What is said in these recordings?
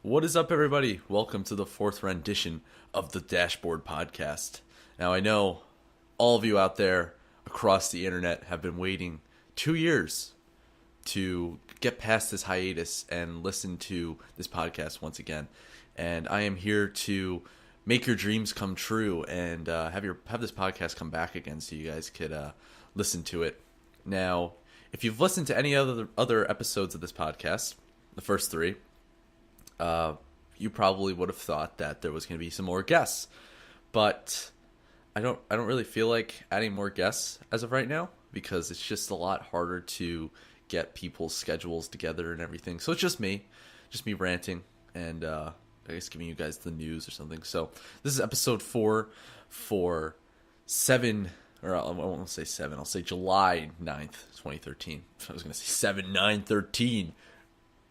What is up, everybody? Welcome to the fourth rendition of the Dashboard Podcast. Now, I know all of you out there across the internet have been waiting 2 years to get past this hiatus and listen to this podcast once again. And I am here to make your dreams come true and have this podcast come back again so you guys could listen to it. Now, if you've listened to any other episodes of this podcast, the first three, you probably would have thought that there was going to be some more guests, but I don't really feel like adding more guests as of right now because it's just a lot harder to get people's schedules together and everything. So it's just me ranting and I guess giving you guys the news or something. So this is episode 4 for 7, or I won't say 7. I'll say July 9th, 2013. I was going to say 7/9/13.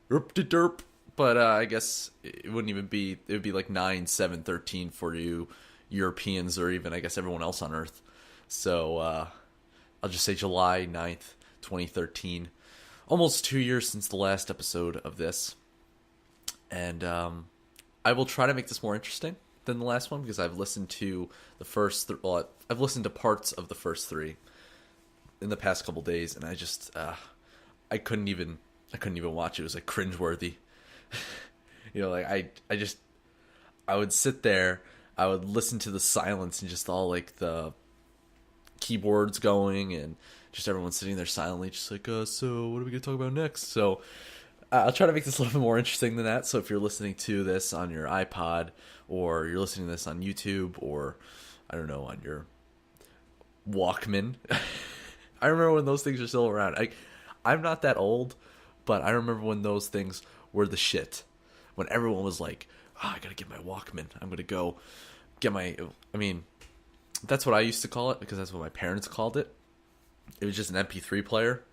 Derp. But I guess it wouldn't even be, it would be like 9/7/13 for you Europeans or even, I guess, everyone else on Earth. So I'll just say July 9th, 2013. Almost 2 years since the last episode of this. And I will try to make this more interesting than the last one because I've listened to the first, I've listened to parts of the first 3 in the past couple days, and I just, I couldn't even watch it. It was like cringeworthy. Like I would sit there, I would listen to the silence and just all like the keyboards going and just everyone sitting there silently, just like, so what are we gonna talk about next? So I'll try to make this a little bit more interesting than that. So if you're listening to this on your iPod or you're listening to this on YouTube or I don't know, on your Walkman, I remember when those things were still around. I'm not that old, but I remember when those things were the shit. When everyone was like, I gotta get my Walkman. I'm gonna go get my... I mean, that's what I used to call it because that's what my parents called it. It was just an MP3 player,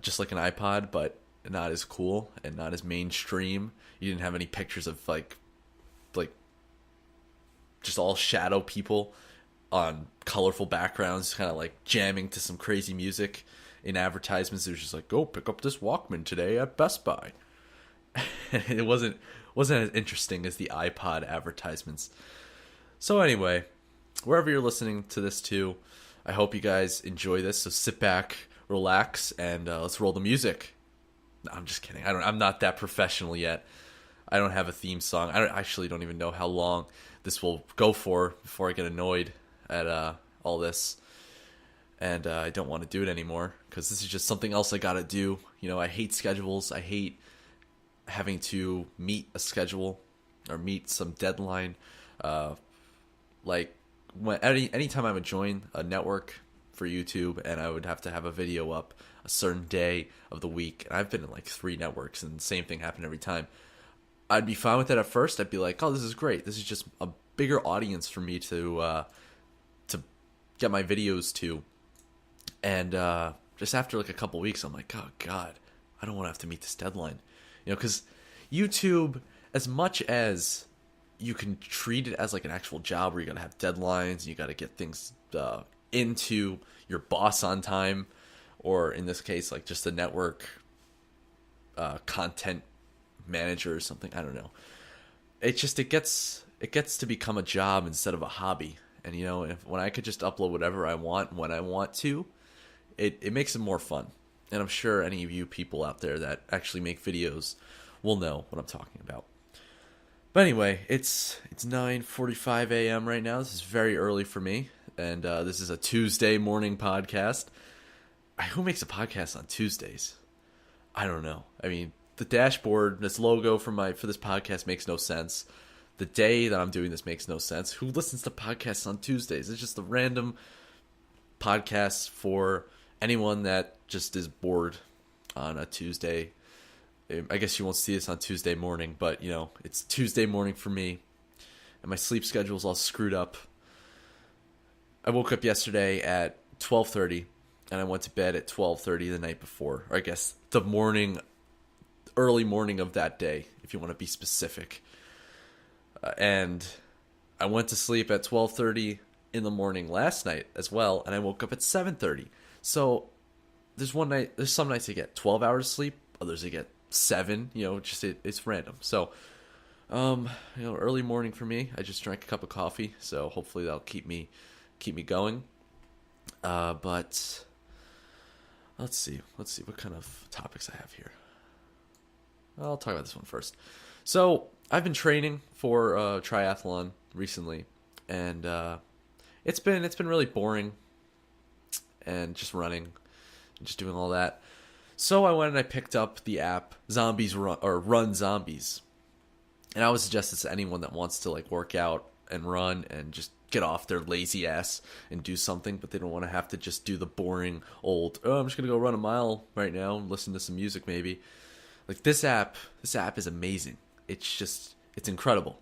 just like an iPod, but not as cool and not as mainstream. You didn't have any pictures of like just all shadow people on colorful backgrounds, kind of like jamming to some crazy music in advertisements. It was just like, go pick up this Walkman today at Best Buy. It wasn't as interesting as the iPod advertisements. So anyway, wherever you're listening to this to, I hope you guys enjoy this. So sit back, relax, and let's roll the music. No, I'm just kidding. I'm not that professional yet. I don't have a theme song. I actually don't even know how long this will go for before I get annoyed at all this. And I don't want to do it anymore because this is just something else I gotta do. I hate schedules. I hate having to meet a schedule or meet some deadline. Anytime I would join a network for YouTube and I would have to have a video up a certain day of the week, and I've been in like 3 networks and the same thing happened every time. I'd be fine with that at first. I'd be like, oh, this is great. This is just a bigger audience for me to get my videos to. And just after like a couple weeks, I'm like, oh God, I don't want to have to meet this deadline. Because YouTube, as much as you can treat it as like an actual job where you got to have deadlines, and you got to get things into your boss on time, or in this case, like just a network content manager or something. I don't know. It gets to become a job instead of a hobby. And when I could just upload whatever I want when I want to, it makes it more fun. And I'm sure any of you people out there that actually make videos will know what I'm talking about. But anyway, it's 9:45 a.m. right now. This is very early for me. And this is a Tuesday morning podcast. Who makes a podcast on Tuesdays? I don't know. I mean, the dashboard, this logo for this podcast makes no sense. The day that I'm doing this makes no sense. Who listens to podcasts on Tuesdays? It's just a random podcast for anyone that just is bored on a Tuesday. I guess you won't see this on Tuesday morning, but it's Tuesday morning for me, and my sleep schedule is all screwed up. I woke up yesterday at 12:30, and I went to bed at 12:30 the night before, or I guess the early morning of that day, if you want to be specific. And I went to sleep at 12:30 in the morning last night as well, and I woke up at 7:30. So there's some nights I get 12 hours sleep, others I get 7. It's random. So Early morning for me. I just drank a cup of coffee, so hopefully that'll keep me going. But let's see what kind of topics I have here. I'll talk about this one first. So I've been training for triathlon recently, and it's been really boring, and just running, and just doing all that. So I went and I picked up the app Zombies Run or Run Zombies, and I would suggest this to anyone that wants to like work out and run and just get off their lazy ass and do something, but they don't want to have to just do the boring old, oh, I'm just gonna go run a mile right now and listen to some music maybe. Like this app is amazing. It's incredible.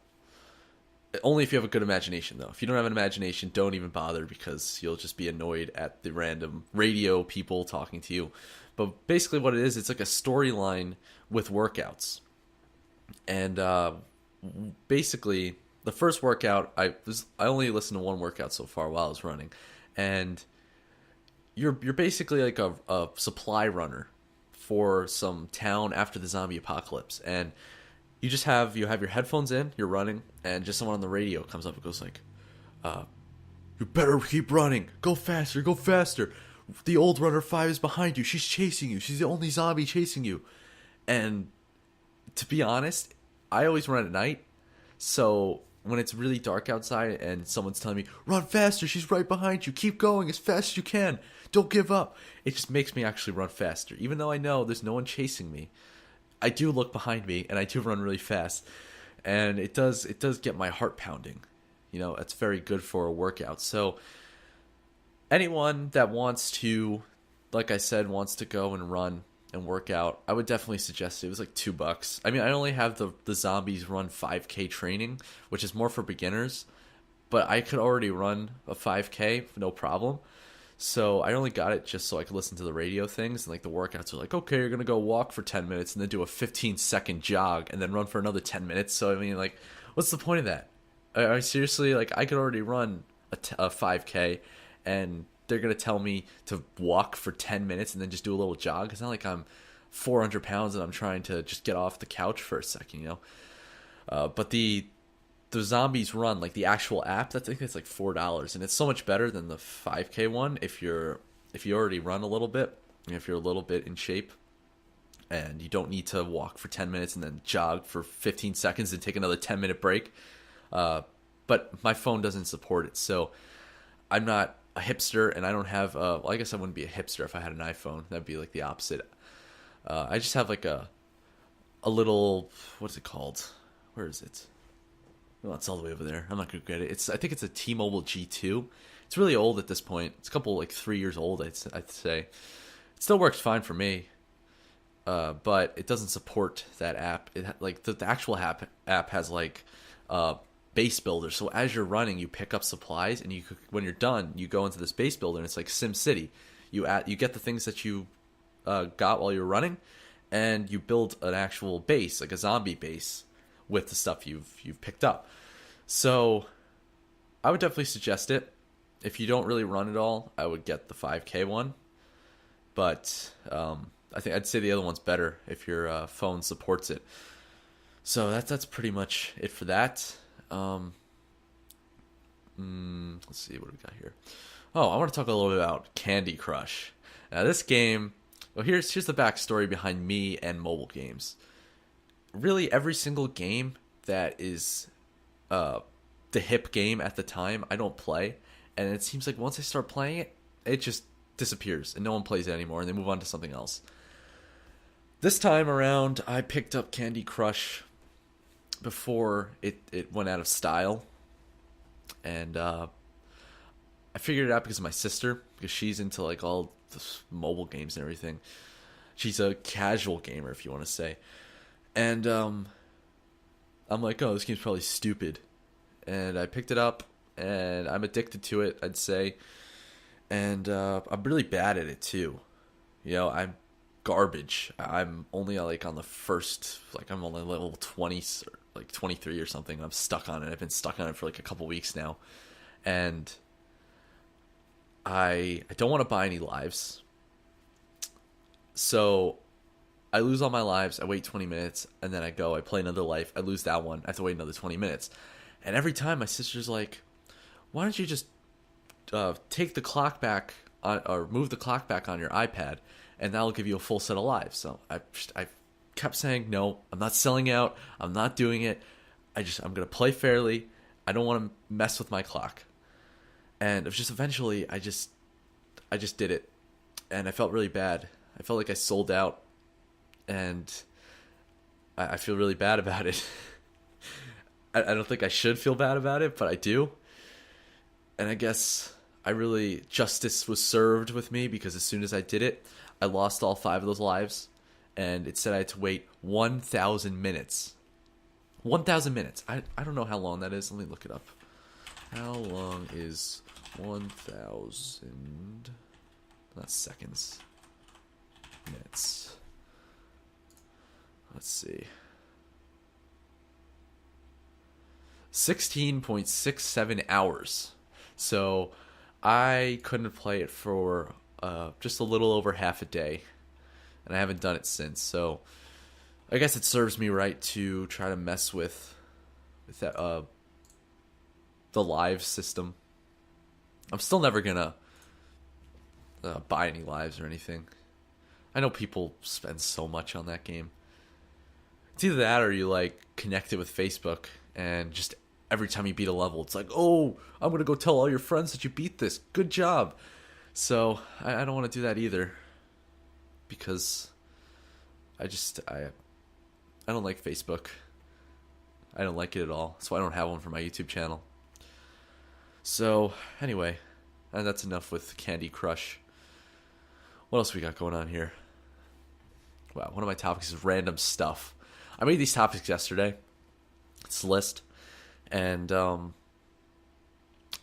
Only if you have a good imagination, though. If you don't have an imagination, don't even bother because you'll just be annoyed at the random radio people talking to you. But basically, what it is, it's like a storyline with workouts. And basically, the first workout, I only listened to one workout so far while I was running, and you're basically like a supply runner for some town after the zombie apocalypse, and you have your headphones in, you're running, and just someone on the radio comes up and goes like, "You better keep running, go faster, go faster. The old runner 5 is behind you. She's chasing you. She's the only zombie chasing you." And to be honest, I always run at night, so when it's really dark outside and someone's telling me, "Run faster, she's right behind you, keep going as fast as you can, don't give up," it just makes me actually run faster. Even though I know there's no one chasing me, I do look behind me and I do run really fast, and it does get my heart pounding. It's very good for a workout. So anyone that wants to, like I said, wants to go and run and work out, I would definitely suggest it. It was like $2. I mean, I only have the Zombies Run 5K training, which is more for beginners, but I could already run a 5K no problem. So I only got it just so I could listen to the radio things, and like the workouts are like, okay, you're gonna go walk for 10 minutes and then do a 15-second jog and then run for another 10 minutes. So I mean, like, what's the point of that? I seriously, like, I could already run a 5K, and they're gonna tell me to walk for 10 minutes and then just do a little jog. It's not like I'm 400 pounds and I'm trying to just get off the couch for a second. But the Zombies Run, like the actual app, I think it's like $4, and it's so much better than the 5K one if you already run a little bit, if you're a little bit in shape, and you don't need to walk for 10 minutes and then jog for 15 seconds and take another 10-minute break. But my phone doesn't support it, so I'm not a hipster, and I don't have well, I guess I wouldn't be a hipster if I had an iPhone. That'd be like the opposite. I just have like a little, what's it called? Where is it? Well, it's all the way over there. I'm not gonna get it. I think it's a T-Mobile G2. It's really old at this point. It's a couple, like 3 years old, I'd say. It still works fine for me, but it doesn't support that app. Like the actual app has like base builder. So as you're running, you pick up supplies, and when you're done, you go into this base builder, and it's like Sim City. You get the things that you got while you're running, and you build an actual base, like a zombie base, with the stuff you've picked up. So I would definitely suggest it. If you don't really run at all, I would get the 5K one. But I think I'd say the other one's better if your phone supports it. So that's pretty much it for that. Let's see, what do we got here? Oh, I want to talk a little bit about Candy Crush. Now this game, well, here's the backstory behind me and mobile games. Really, every single game that is the hip game at the time, I don't play. And it seems like once I start playing it, it just disappears and no one plays it anymore, and they move on to something else. This time around, I picked up Candy Crush before it went out of style. And I figured it out because of my sister, because she's into like all the mobile games and everything. She's a casual gamer, if you want to say. And I'm like, oh, this game's probably stupid. And I picked it up, and I'm addicted to it, I'd say. And I'm really bad at it, too. I'm garbage. I'm only like on the first, like I'm only level 20, or like 23 or something. I'm stuck on it. I've been stuck on it for like a couple weeks now. And I don't want to buy any lives. So I lose all my lives. I wait 20 minutes, and then I play another life. I lose that one. I have to wait another 20 minutes. And every time my sister's like, why don't you just take the clock back or move the clock back on your iPad, and that'll give you a full set of lives. So I kept saying, no, I'm not selling out. I'm not doing it. I'm going to play fairly. I don't want to mess with my clock. And it was just eventually, I just did it. And I felt really bad. I felt like I sold out. And I feel really bad about it. I don't think I should feel bad about it, but I do. And I guess justice was served with me, because as soon as I did it, I lost all 5 of those lives. And it said I had to wait 1,000 minutes. 1,000 minutes. I don't know how long that is. Let me look it up. How long is 1,000? Not seconds. Minutes. Let's see. 16.67 hours. So I couldn't play it for just a little over half a day. And I haven't done it since. So I guess it serves me right to try to mess with that, the live system. I'm still never gonna buy any lives or anything. I know people spend so much on that game. It's either that or you like connect it with Facebook, and just every time you beat a level, it's like, oh, I'm gonna go tell all your friends that you beat this. Good job. So I don't want to do that either, because I don't like Facebook. I don't like it at all. So I don't have one for my YouTube channel. So anyway, and that's enough with Candy Crush. What else we got going on here? Wow, one of my topics is random stuff. I made these topics yesterday. It's a list. And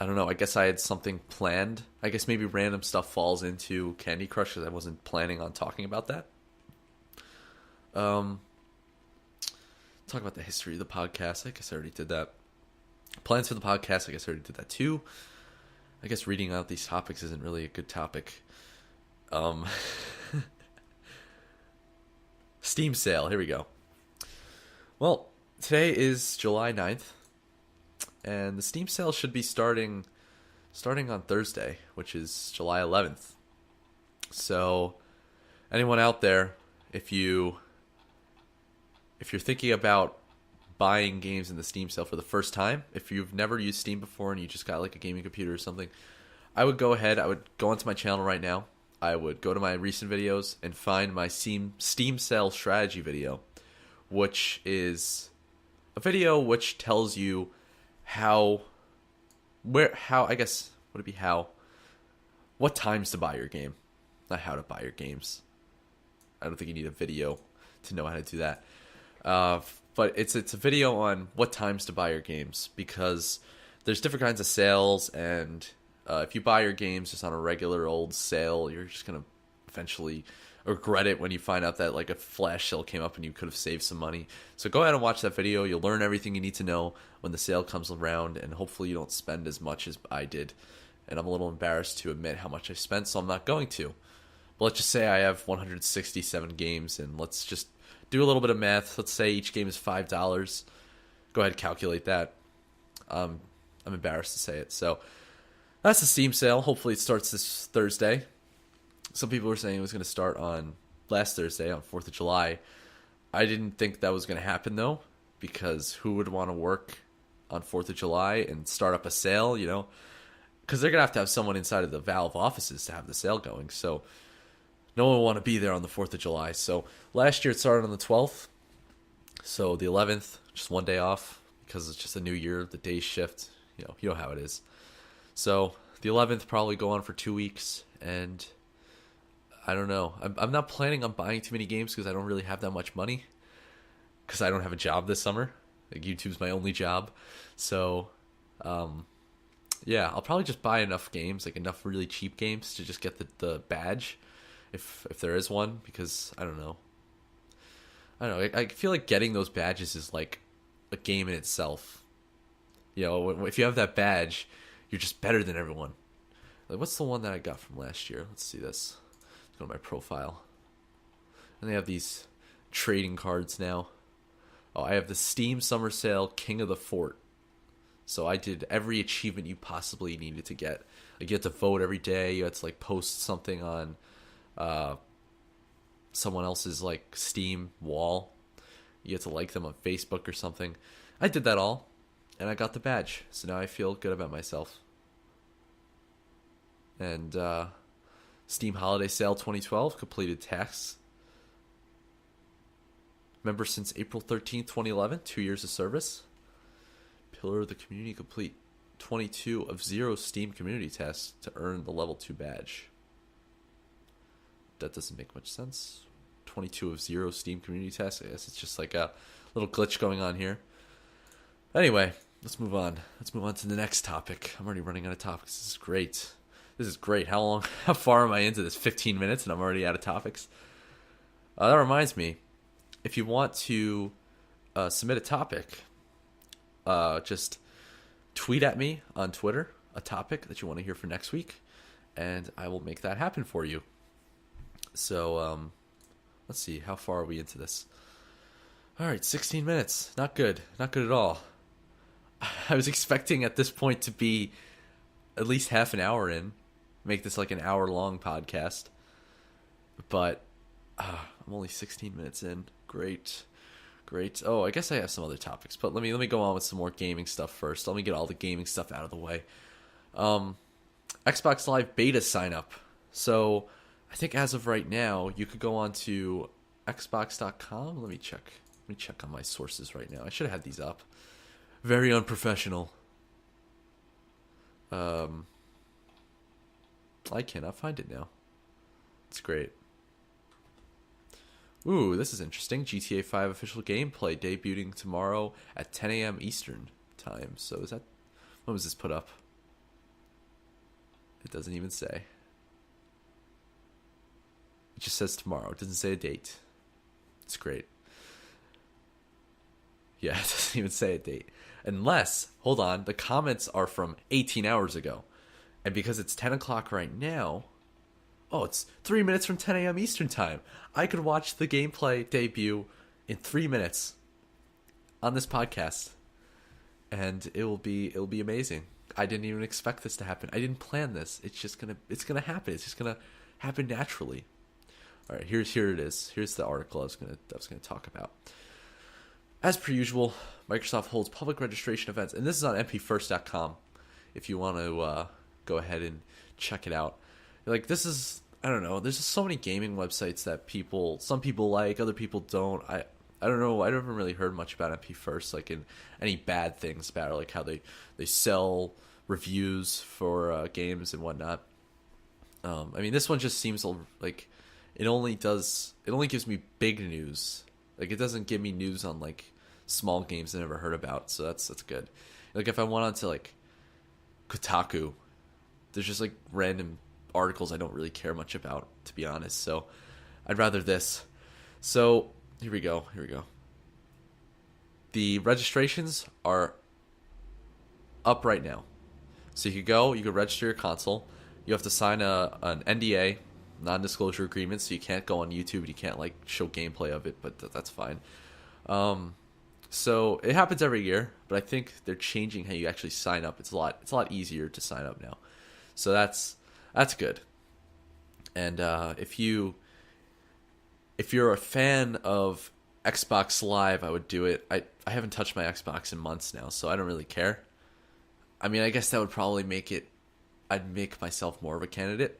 I don't know, I guess I had something planned. I guess maybe random stuff falls into Candy Crush, because I wasn't planning on talking about that. Talk about the history of the podcast. I guess I already did that. Plans for the podcast. I guess I already did that too. I guess reading out these topics isn't really a good topic. Steam sale. Here we go. Well, today is July 9th. And the Steam sale should be starting on Thursday, which is July 11th. So anyone out there, if you're thinking about buying games in the Steam sale for the first time, if you've never used Steam before and you just got like a gaming computer or something, I would go ahead. I would go onto my channel right now. I would go to my recent videos and find my Steam sale strategy video, which is a video which tells you what times to buy your game, not how to buy your games. I don't think you need a video to know how to do that. But it's a video on what times to buy your games, because there's different kinds of sales, and if you buy your games just on a regular old sale, you're just going to eventually regret it when you find out that like a flash sale came up and you could have saved some money. So go ahead and watch that video. You'll learn everything you need to know when the sale comes around, and hopefully you don't spend as much as I did. And I'm a little embarrassed to admit how much I spent, so I'm not going to. But let's just say I have 167 games, and let's just do a little bit of math. Let's say each game is $5. Go ahead and calculate that. I'm embarrassed to say it. So that's the Steam sale. Hopefully it starts this Thursday. Some people were saying it was going to start on last Thursday, on 4th of July. I didn't think that was going to happen, though, because who would want to work on 4th of July and start up a sale, you know? Because they're going to have someone inside of the Valve offices to have the sale going. So no one will want to be there on the 4th of July. So last year it started on the 12th. So the 11th, just one day off, because it's just a new year, the days shift. You know how it is. So the 11th probably go on for 2 weeks, and I don't know. I'm not planning on buying too many games because I don't really have that much money, because I don't have a job this summer. Like, YouTube's my only job. So, yeah, I'll probably just buy enough games, like enough really cheap games to just get the badge, if there is one, because I don't know. I feel like getting those badges is like a game in itself. You know, if you have that badge, you're just better than everyone. Like, what's the one that I got from last year? Let's see this. Let's go to my profile. And they have these trading cards now. Oh, I have the Steam Summer Sale King of the Fort. So I did every achievement you possibly needed to get. Like you had to vote every day. You had to like post something on someone else's like Steam wall. You had to like them on Facebook or something. I did that all, and I got the badge. So now I feel good about myself. And Steam Holiday Sale 2012 completed tasks. Member since April 13th, 2011. 2 years of service. Pillar of the Community complete 22 of 0 Steam community tasks to earn the level 2 badge. That doesn't make much sense. 22 of 0 Steam community tasks. I guess it's just like a little glitch going on here. Anyway, let's move on. Let's move on to the next topic. I'm already running out of topics. This is great. This is great. How far am I into this? 15 minutes and I'm already out of topics. That reminds me, if you want to submit a topic, just tweet at me on Twitter a topic that you want to hear for next week, and I will make that happen for you. So, let's see. How far are we into this? All right, 16 minutes. Not good. Not good at all. I was expecting at this point to be at least half an hour in, make this like an hour-long podcast. But I'm only 16 minutes in. Great. Oh, I guess I have some other topics, but let me go on with some more gaming stuff first. Let me get all the gaming stuff out of the way. Xbox Live beta sign up. So I think as of right now, you could go on to xbox.com. Let me check on my sources right now. I should have had these up. Very unprofessional. I cannot find it now. It's great. Ooh, this is interesting. GTA 5 official gameplay debuting tomorrow at 10 a.m. Eastern time. So is that... When was this put up? It doesn't even say. It just says tomorrow. It doesn't say a date. It's great. Yeah, it doesn't even say a date. Unless, hold on, the comments are from 18 hours ago. And because it's 10 o'clock right now... Oh, it's 3 minutes from 10 a.m. Eastern time. I could watch the gameplay debut in 3 minutes on this podcast, and it'll be amazing. I didn't even expect this to happen. I didn't plan this. It's gonna happen. It's just gonna happen naturally. All right, here it is. Here's the article I was gonna talk about. As per usual, Microsoft holds public registration events, and this is on ep.4.com. If you want to go ahead and check it out. Like, this is, I don't know, there's just so many gaming websites that some people like, other people don't. I don't know, I haven't really heard much about MP First, like in any bad things about it, like how they sell reviews for games and whatnot. I mean, this one just seems like it only gives me big news. Like, it doesn't give me news on like small games I never heard about, so that's good. Like, if I went on to like Kotaku, there's just like random articles I don't really care much about, to be honest. So I'd rather this. So here we go. The registrations are up right now. So you could register your console. You have to sign an NDA, non-disclosure agreement, so you can't go on YouTube. You can't like show gameplay of it, but that's fine. So it happens every year, but I think they're changing how you actually sign up. It's a lot easier to sign up now. So that's good. And if you're a fan of Xbox Live, I would do it. I haven't touched my Xbox in months now, so I don't really care. I mean, I guess that would probably I'd make myself more of a candidate,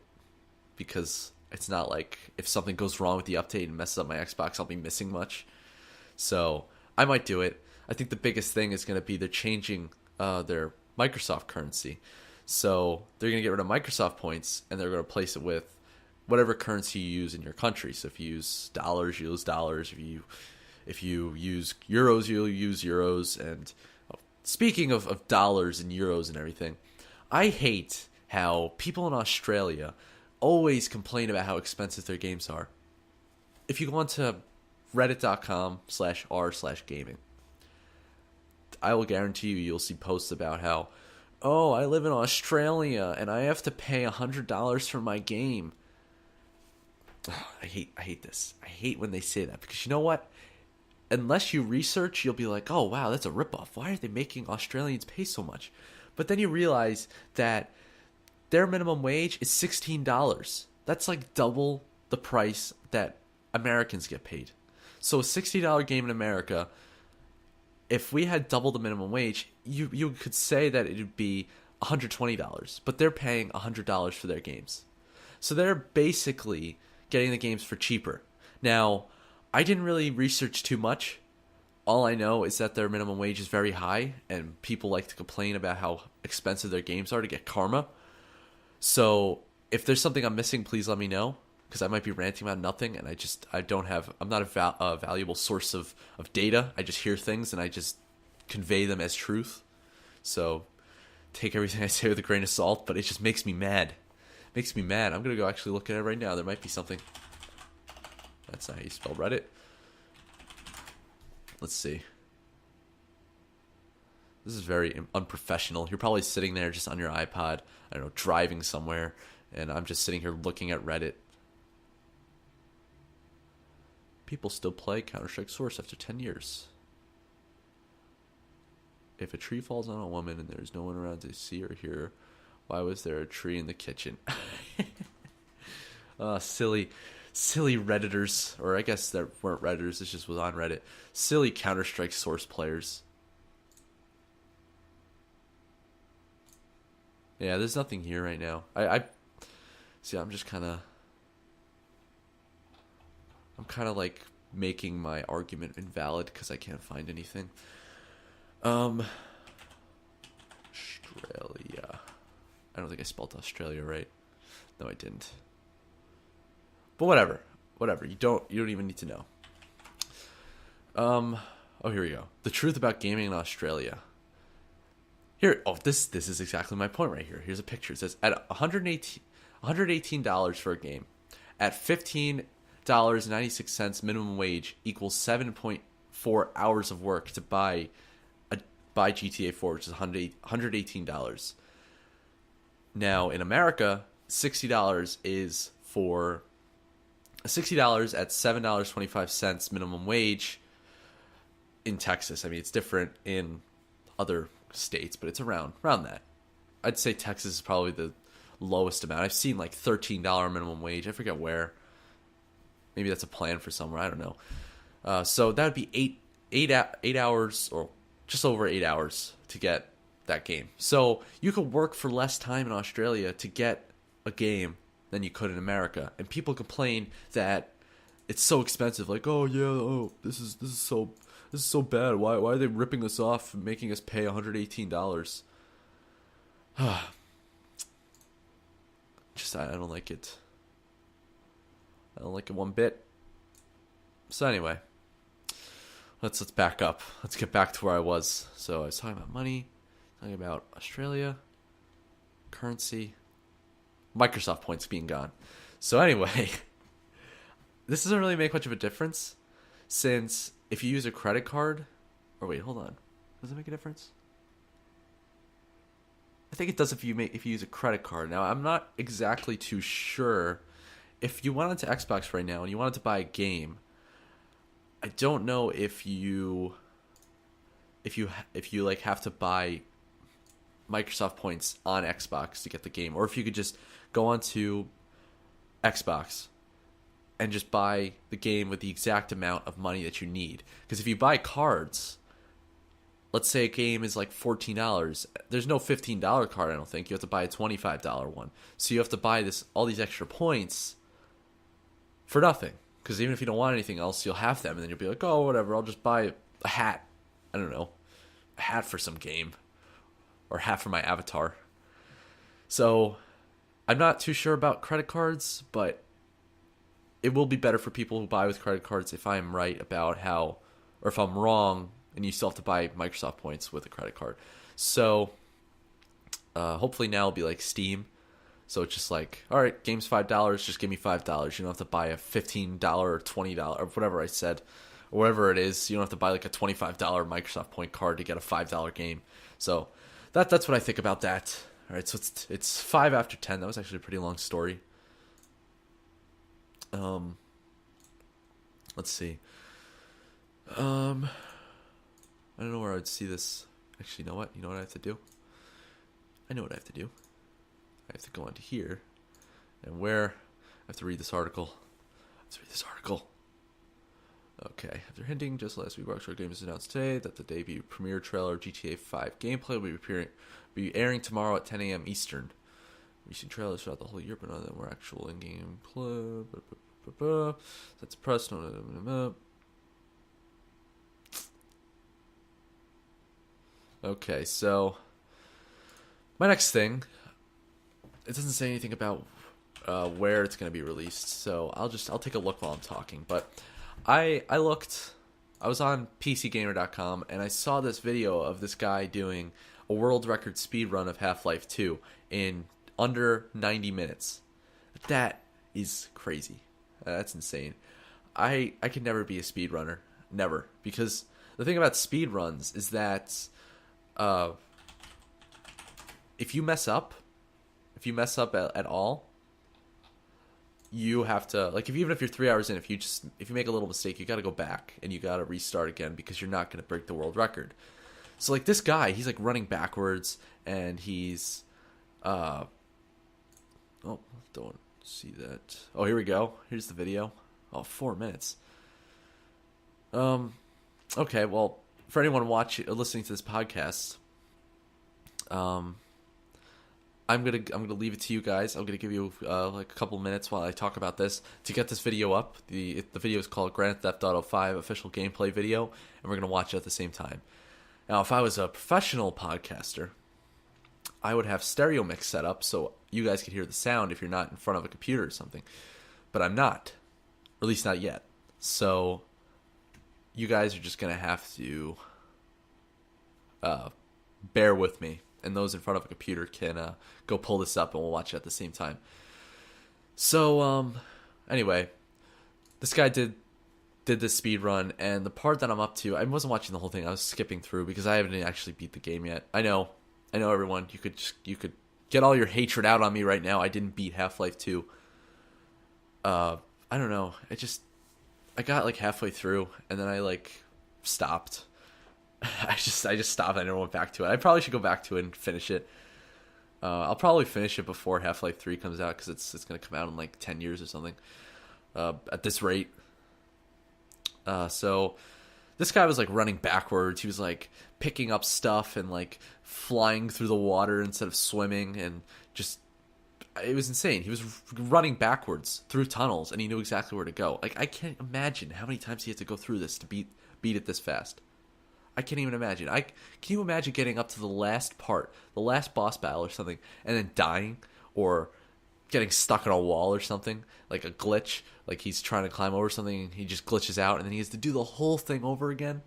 because it's not like if something goes wrong with the update and messes up my Xbox, I'll be missing much. So I might do it. I think the biggest thing is going to be they're changing their Microsoft currency. So they're going to get rid of Microsoft points, and they're going to replace it with whatever currency you use in your country. So if you use dollars, you use dollars. If you use euros, you'll use euros. And speaking of dollars and euros and everything, I hate how people in Australia always complain about how expensive their games are. If you go onto reddit.com/r/gaming, I will guarantee you'll see posts about how, oh, I live in Australia and I have to pay $100 for my game. I hate this. I hate when they say that, because you know what? Unless you research, you'll be like, oh wow, that's a ripoff. Why are they making Australians pay so much? But then you realize that their minimum wage is $16. That's like double the price that Americans get paid. So a $60 game in America, if we had double the minimum wage, you could say that it would be $120, but they're paying $100 for their games. So they're basically getting the games for cheaper. Now, I didn't really research too much. All I know is that their minimum wage is very high, and people like to complain about how expensive their games are to get karma. So if there's something I'm missing, please let me know, because I might be ranting about nothing, and I'm not a valuable source of data. I just hear things, and I just convey them as truth. So take everything I say with a grain of salt, but it just makes me mad. Makes me mad. I'm going to go actually look at it right now. There might be something. That's not how you spell Reddit. Let's see. This is very unprofessional. You're probably sitting there just on your iPod, I don't know, driving somewhere, and I'm just sitting here looking at Reddit. People still play Counter-Strike Source after 10 years. If a tree falls on a woman and there's no one around to see or hear, why was there a tree in the kitchen? Silly Redditors, or I guess there weren't Redditors, it just was on Reddit. Silly Counter-Strike Source players. Yeah, there's nothing here right now. I see. I'm kind of like making my argument invalid because I can't find anything. Australia. I don't think I spelled Australia right. No, I didn't. But whatever. You don't even need to know. Oh, here we go. The truth about gaming in Australia. Here, this is exactly my point right here. Here's a picture. It says at $118 for a game, at $15.96 minimum wage equals 7.4 hours of work to buy GTA 4, which is $118. Now in America, $60 is for $60 at $7.25 minimum wage in Texas. I mean, it's different in other states, but it's around that. I'd say Texas is probably the lowest amount. I've seen like $13 minimum wage. I forget where. Maybe that's a plan for somewhere. I don't know. So that would be eight hours, or just over 8 hours to get that game. So you could work for less time in Australia to get a game than you could in America. And people complain that it's so expensive. Like, oh yeah, this is so bad. Why are they ripping us off and making us pay $118? Just I don't like it. I don't like it one bit. So anyway, let's back up. Let's get back to where I was. So I was talking about money, talking about Australia, currency, Microsoft points being gone. So anyway, this doesn't really make much of a difference, since if you use a credit card, or wait, hold on, does it make a difference? I think it does if you use a credit card. Now I'm not exactly too sure. If you went onto Xbox right now and you wanted to buy a game, I don't know if you like have to buy Microsoft points on Xbox to get the game, or if you could just go onto Xbox and just buy the game with the exact amount of money that you need. Because if you buy cards, let's say a game is like $14, there's no $15 card, I don't think. You have to buy a $25 one. So you have to buy all these extra points for nothing. Because even if you don't want anything else, you'll have them, and then you'll be like, oh, whatever, I'll just buy a hat. I don't know, a hat for some game, or a hat for my avatar. So I'm not too sure about credit cards, but it will be better for people who buy with credit cards if I'm right about how, or if I'm wrong, and you still have to buy Microsoft points with a credit card. So hopefully now it'll be like Steam. So it's just like, all right, game's $5, just give me $5. You don't have to buy a $15 or $20 or whatever I said, or whatever it is. You don't have to buy like a $25 Microsoft point card to get a $5 game. So that's what I think about that. All right, so it's 5 after 10. That was actually a pretty long story. Um, let's see. Um, I don't know where I'd see this. Actually, you know what? You know what I have to do? I know what I have to do. I have to go onto here. And where? I have to read this article. Okay. After hinting just last week, Rockstar Games announced today that the debut premiere trailer of GTA 5 gameplay will be airing tomorrow at 10 a.m. Eastern. We've seen trailers throughout the whole year, but none of them were actual in-game play. That's press. Okay, so my next thing, it doesn't say anything about where it's going to be released, so I'll take a look while I'm talking. But I was on PCGamer.com and I saw this video of this guy doing a world record speed run of Half-Life 2 in under 90 minutes. That is crazy. That's insane. I could never be a speedrunner, never, because the thing about speed runs is that if you mess up at all, you have to, like, even if you're 3 hours in, if you make a little mistake, you got to go back and you got to restart again because you're not going to break the world record. So like this guy, he's like running backwards and he's oh, don't see that. Oh, here we go. Here's the video. Oh, 4 minutes. Okay, well, for anyone listening to this podcast, I'm gonna leave it to you guys. I'm gonna give you like a couple minutes while I talk about this to get this video up. The video is called Grand Theft Auto 5 official gameplay video, and we're gonna watch it at the same time. Now, if I was a professional podcaster, I would have stereo mix set up so you guys could hear the sound if you're not in front of a computer or something. But I'm not, or at least not yet. So you guys are just gonna have to bear with me, and those in front of a computer can go pull this up and we'll watch it at the same time. So anyway, this guy did this speed run, and the part that I'm up to, I wasn't watching the whole thing. I was skipping through because I haven't actually beat the game yet. I know everyone, you could get all your hatred out on me right now. I didn't beat Half-Life 2. I don't know. I got like halfway through and then I like stopped. I just stopped. I never went back to it. I probably should go back to it and finish it. I'll probably finish it before Half-Life 3 comes out because it's going to come out in like 10 years or something. At this rate. So this guy was like running backwards. He was like picking up stuff and like flying through the water instead of swimming, and just, it was insane. He was running backwards through tunnels and he knew exactly where to go. Like, I can't imagine how many times he had to go through this to beat it this fast. I can't even imagine. Can you imagine getting up to the last part, the last boss battle or something, and then dying or getting stuck on a wall or something, like a glitch, like he's trying to climb over something and he just glitches out and then he has to do the whole thing over again?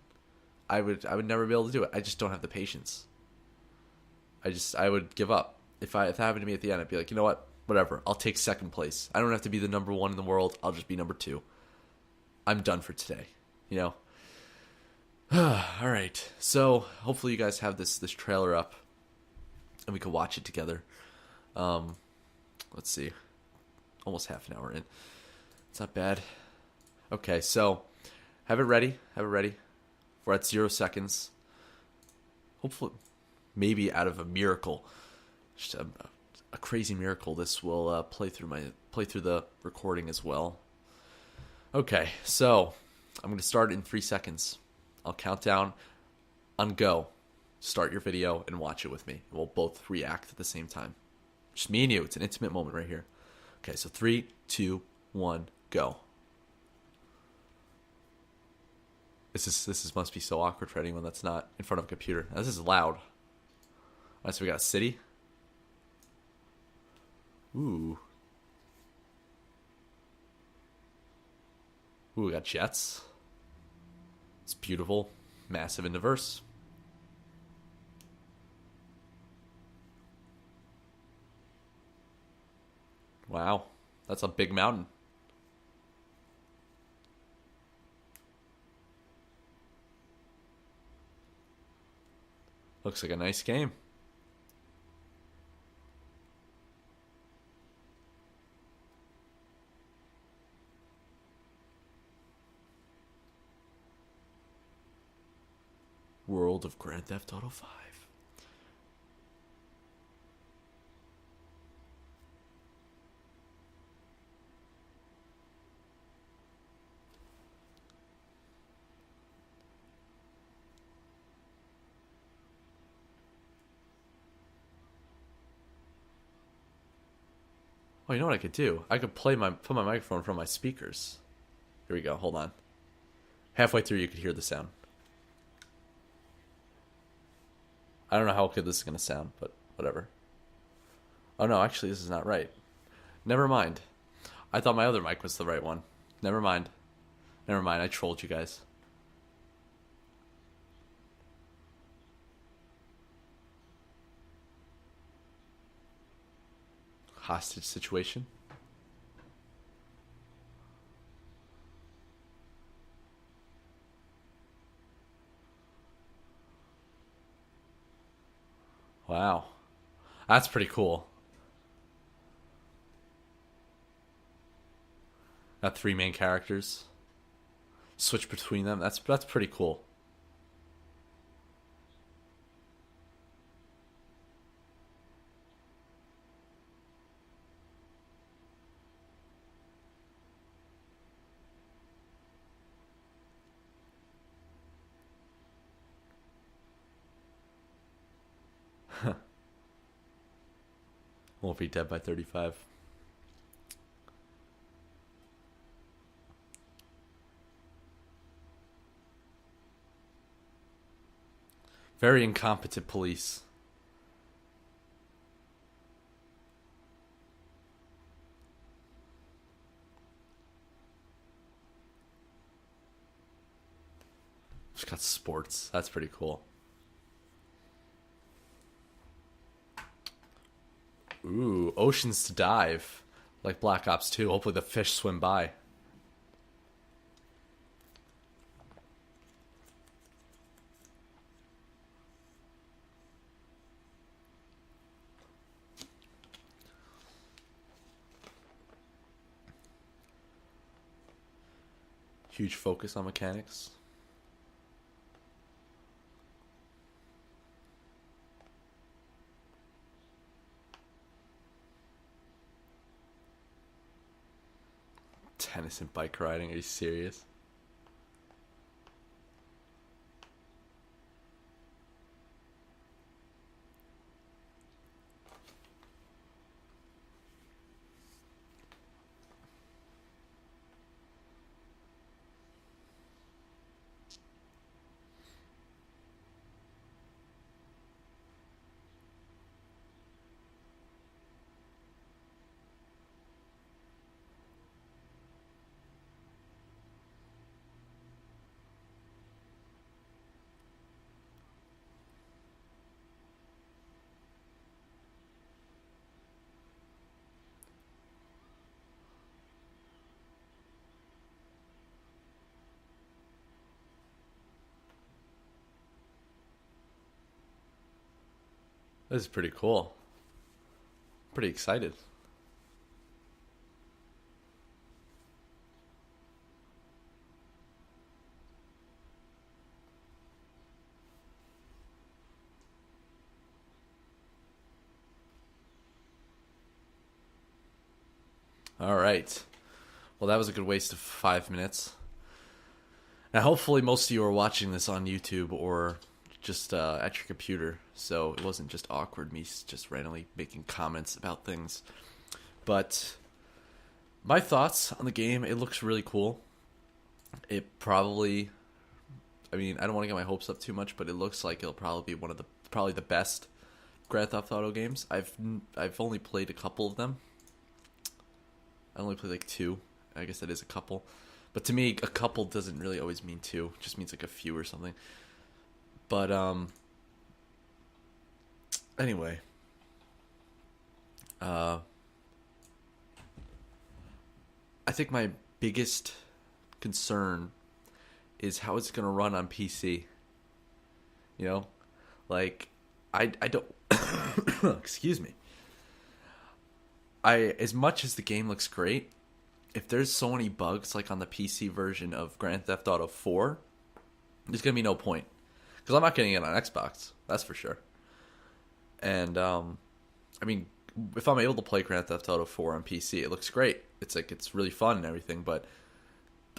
I would never be able to do it. I just don't have the patience. I would give up. If that happened to me at the end, I'd be like, you know what? Whatever. I'll take second place. I don't have to be the number one in the world. I'll just be number 2. I'm done for today. You know? All right. So hopefully you guys have this trailer up and we can watch it together. Let's see. Almost half an hour in. It's not bad. Okay, so have it ready. We're at 0 seconds. Hopefully, maybe out of a miracle, just a crazy miracle, this will play through the recording as well. Okay, so I'm going to start in 3 seconds. I'll count down on go. Start your video and watch it with me. We'll both react at the same time. Just me and you. It's an intimate moment right here. Okay, so 3, 2, 1, go. This must be so awkward for anyone that's not in front of a computer. Now, this is loud. All right, so we got a city. Ooh, we got jets. It's beautiful, massive, and diverse. Wow, that's a big mountain. Looks like a nice game. world of Grand Theft Auto 5. Oh, you know what I could do? I could put my microphone from my speakers. Here we go. Hold on. Halfway through, you could hear the sound. I don't know how good this is going to sound, but whatever. Oh no, actually, this is not right. Never mind. I thought my other mic was the right one. Never mind. Never mind. I trolled you guys. Hostage situation. Wow. That's pretty cool. Got three main characters. Switch between them. That's pretty cool. Won't be dead by 35. Very incompetent police. Just got sports. That's pretty cool. Ooh, oceans to dive. Like Black Ops 2. Hopefully the fish swim by. Huge focus on mechanics. Tennis and bike riding. Are you serious? This is pretty cool. Pretty excited. All right. Well, that was a good waste of 5 minutes. Now, hopefully, most of you are watching this on YouTube or just at your computer, so it wasn't just awkward me just randomly making comments about things. But my thoughts on the game: it looks really cool. It probably, I mean, I don't want to get my hopes up too much, but it looks like it'll probably be probably the best Grand Theft Auto games. I've only played a couple of them. I only played like two. I guess that is a couple. But to me, a couple doesn't really always mean two. It just means like a few or something. But anyway, I think my biggest concern is how it's gonna run on PC. You know, like I don't excuse me. As much as the game looks great, if there's so many bugs like on the PC version of Grand Theft Auto 4, there's gonna be no point. because I'm not getting it on Xbox. That's for sure. And I mean, if I'm able to play Grand Theft Auto 4 on PC, it looks great. It's like it's really fun and everything, but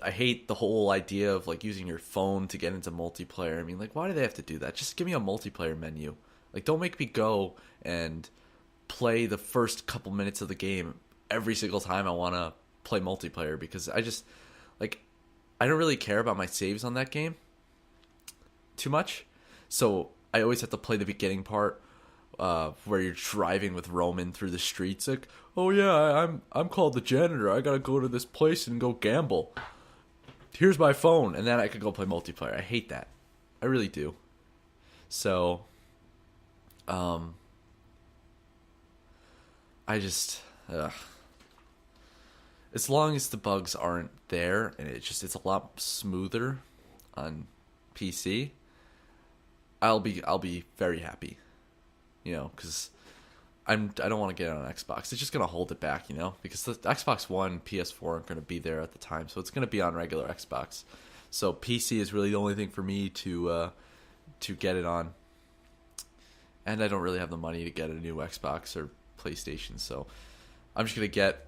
I hate the whole idea of like using your phone to get into multiplayer. I mean, like, why do they have to do that? Just give me a multiplayer menu. Like, don't make me go and play the first couple minutes of the game every single time I want to play multiplayer, because I just like I don't really care about my saves on that game too much. So I always have to play the beginning part where you're driving with Roman through the streets. Like, oh yeah, I'm called the janitor. I gotta go to this place and go gamble. Here's my phone, and then I could go play multiplayer. I hate that. I really do. So, I just, as long as the bugs aren't there and it's a lot smoother on PC, I'll be very happy. You know, because I don't want to get it on Xbox. It's just gonna hold it back, you know, because the Xbox One, PS4 aren't gonna be there at the time, so it's gonna be on regular Xbox. So PC is really the only thing for me to get it on, and I don't really have the money to get a new Xbox or PlayStation, so I'm just gonna get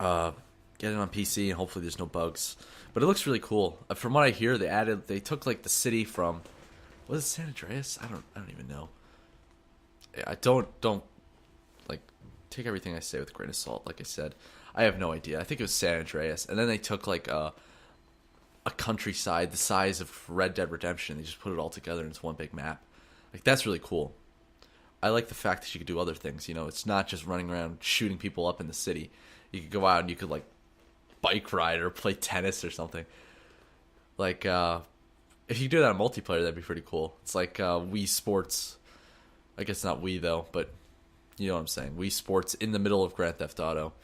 it on PC, and hopefully there's no bugs. But it looks really cool. From what I hear, they took like the city from, was it San Andreas? I don't even know. I don't like take everything I say with a grain of salt. Like I said, I have no idea. I think it was San Andreas, and then they took like a countryside the size of Red Dead Redemption. They just put it all together into one big map. Like, that's really cool. I like the fact that you could do other things. You know, it's not just running around shooting people up in the city. You could go out and you could like bike ride or play tennis or something. Like, if you do that in multiplayer, that'd be pretty cool. It's like Wii Sports. I guess not Wii though, but you know what I'm saying. Wii Sports in the middle of Grand Theft Auto,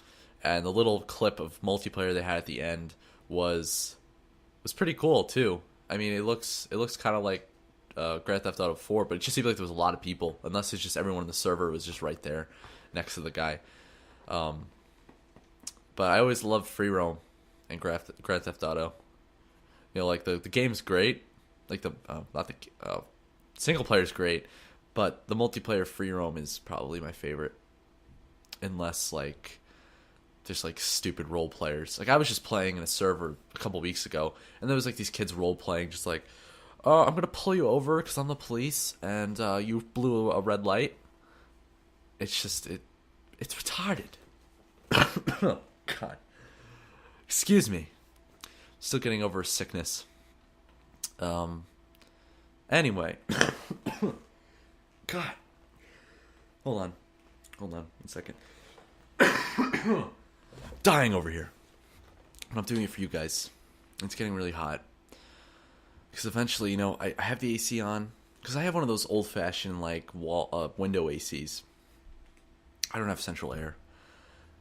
and the little clip of multiplayer they had at the end was pretty cool too. I mean, it looks kind of like Grand Theft Auto 4, but it just seemed like there was a lot of people. Unless it's just everyone in the server was just right there next to the guy. But I always loved free roam and Grand Theft Auto. You know, like the game's great. Like single player's great. But the multiplayer free roam is probably my favorite. Unless, like, there's, like, stupid role players. Like, I was just playing in a server a couple weeks ago, and there was, like, these kids role playing, just like, I'm going to pull you over because I'm the police, and you blew a red light. It's just, it's retarded. Oh, God. Excuse me. Still getting over a sickness. Anyway. God. Hold on 1 second. Dying over here. And I'm doing it for you guys. It's getting really hot. Because eventually, you know, I have the AC on. Because I have one of those old-fashioned, like, window ACs. I don't have central air.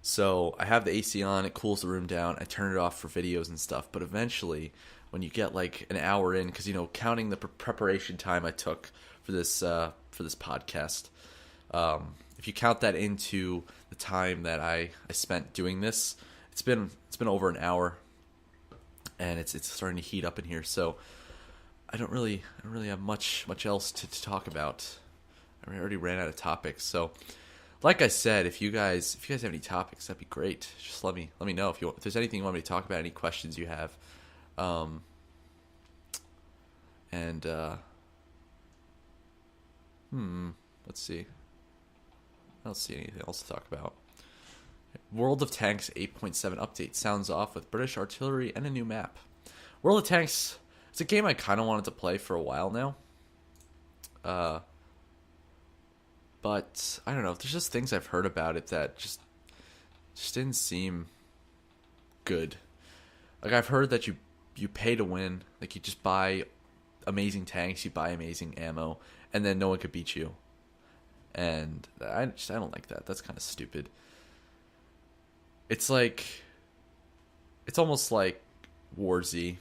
So I have the AC on. It cools the room down. I turn it off for videos and stuff. But eventually, when you get, like, an hour in, because, you know, counting the preparation time I took for this podcast, if you count that into the time that I spent doing this, it's been over an hour, and it's starting to heat up in here. So I don't really have much else to talk about. I already ran out of topics. So, like I said, if you guys have any topics, that'd be great. Just let me know if there's anything you want me to talk about, any questions you have, let's see. I don't see anything else to talk about. World of Tanks 8.7 update sounds off with British artillery and a new map. World of Tanks, it's a game I kind of wanted to play for a while now. But I don't know. There's just things I've heard about it that just didn't seem good. Like, I've heard that you pay to win. Like, you just buy amazing tanks, you buy amazing ammo, and then no one could beat you. And I don't like that. That's kind of stupid. It's almost like War Z,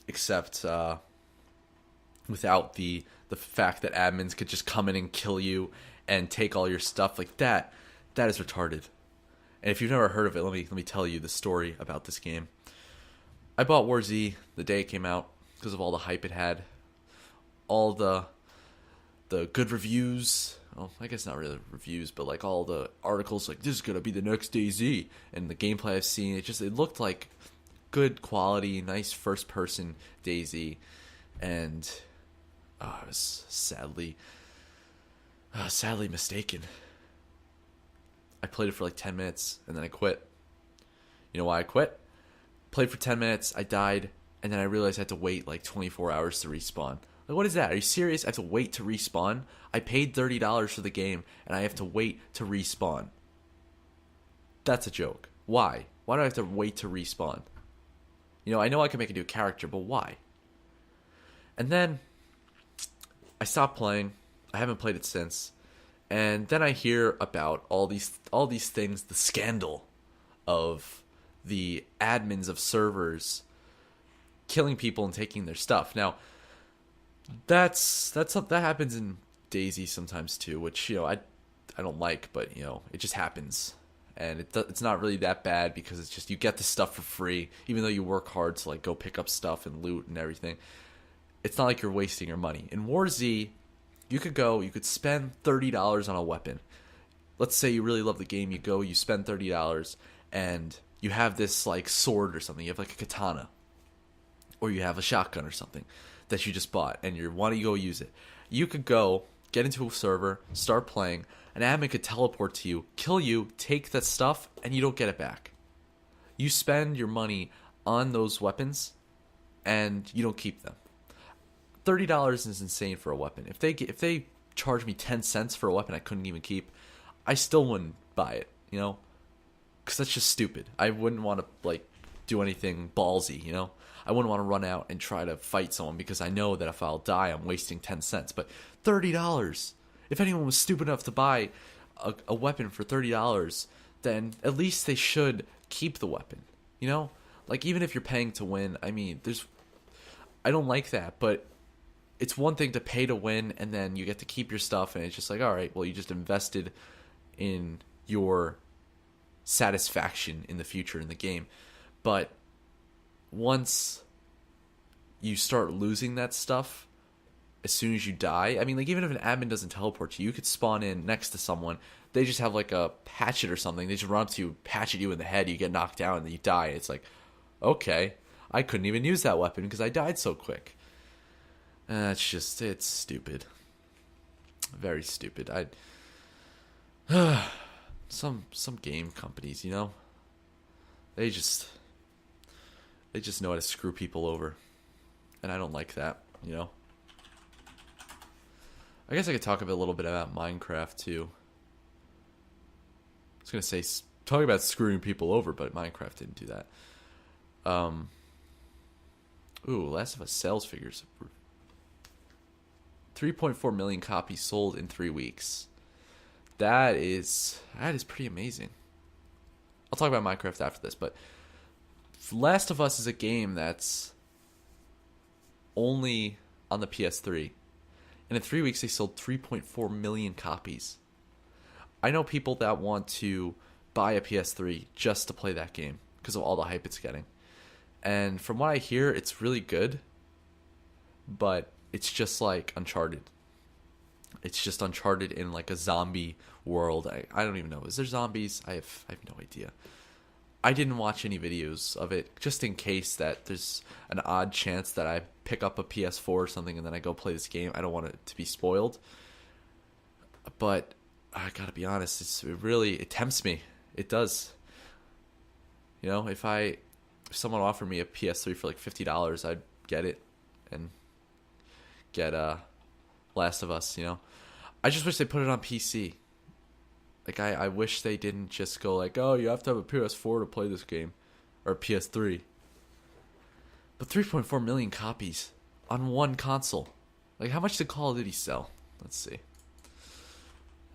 except without the fact that admins could just come in and kill you and take all your stuff. Like, that is retarded. And if you've never heard of it, let me tell you the story about this game. I bought War Z the day it came out because of all the hype it had. all the good reviews. Well, I guess not really reviews, but like all the articles like this is gonna be the next DayZ, and the gameplay I've seen, it looked like good quality, nice first person DayZ, and I was sadly mistaken. I played it for like 10 minutes and then I quit. You know why I quit? Played for 10 minutes, I died, and then I realized I had to wait like 24 hours to respawn. Like, what is that? Are you serious? I have to wait to respawn? I paid $30 for the game, and I have to wait to respawn. That's a joke. Why? Why do I have to wait to respawn? You know, I know I can make a new character, but why? And then I stopped playing. I haven't played it since. And then I hear about all these things, the scandal of the admins of servers killing people and taking their stuff. Now, that happens in DayZ sometimes too, which, you know, I don't like, but, you know, it just happens. And it's not really that bad because it's just you get the stuff for free, even though you work hard to like go pick up stuff and loot and everything. It's not like you're wasting your money. In War Z, you could spend $30 on a weapon. Let's say you really love the game, you spend $30 and you have this like sword or something. You have like a katana, or you have a shotgun or something that you just bought and you want to go use it. You could go get into a server, start playing, an admin could teleport to you, kill you, take that stuff, and you don't get it back. You spend your money on those weapons and you don't keep them. $30 is insane for a weapon. If they charge me 10 cents for a weapon I couldn't even keep, I still wouldn't buy it, you know? Because that's just stupid. I wouldn't want to like do anything ballsy, you know? I wouldn't want to run out and try to fight someone because I know that if I'll die, I'm wasting 10 cents. But $30, if anyone was stupid enough to buy a weapon for $30, then at least they should keep the weapon, you know? Like, even if you're paying to win, I mean, I don't like that, but it's one thing to pay to win and then you get to keep your stuff and it's just like, all right, well, you just invested in your satisfaction in the future in the game. But once you start losing that stuff as soon as you die, I mean, like, even if an admin doesn't teleport you could spawn in next to someone, they just have like a hatchet or something, they just run up to you, hatchet you in the head, you get knocked down and then you die. It's like, okay, I couldn't even use that weapon because I died so quick. It's stupid. Very stupid. Some game companies, you know, they just know how to screw people over, and I don't like that, you know. I guess I could talk a little bit about Minecraft too. I was gonna say talk about screwing people over, but Minecraft didn't do that. Last of Us sales figures. 3.4 million copies sold in 3 weeks. That is pretty amazing. I'll talk about Minecraft after this, but Last of Us is a game that's only on the PS3. And in 3 weeks, they sold 3.4 million copies. I know people that want to buy a PS3 just to play that game because of all the hype it's getting. And from what I hear, it's really good, but it's just like Uncharted. It's just Uncharted in like a zombie world. I don't even know. Is there zombies? I have no idea. I didn't watch any videos of it just in case that there's an odd chance that I pick up a PS4 or something and then I go play this game. I don't want it to be spoiled. But I gotta be honest, it tempts me. It does. You know, if someone offered me a PS3 for like $50, I'd get it and get Last of Us, you know. I just wish they put it on PC. Like, I wish they didn't just go like, oh, you have to have a PS4 to play this game. Or a PS3. But 3.4 million copies on one console. Like, how much did Call of Duty sell? Let's see.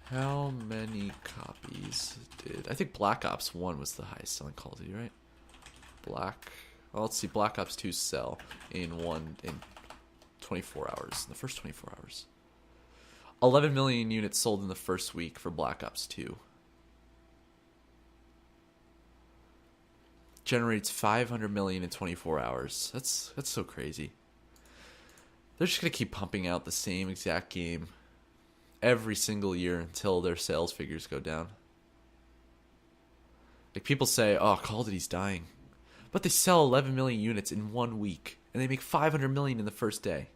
How many copies did... I think Black Ops 1 was the highest selling Call of Duty, right? Let's see. Black Ops 2 sell in 24 hours. In the first 24 hours. 11 million units sold in the first week for Black Ops 2. Generates 500 million in 24 hours. That's so crazy. they're just going to keep pumping out the same exact game every single year until their sales figures go down. Like, people say, oh, Call of Duty's dying. But they sell 11 million units in 1 week, and they make 500 million in the first day.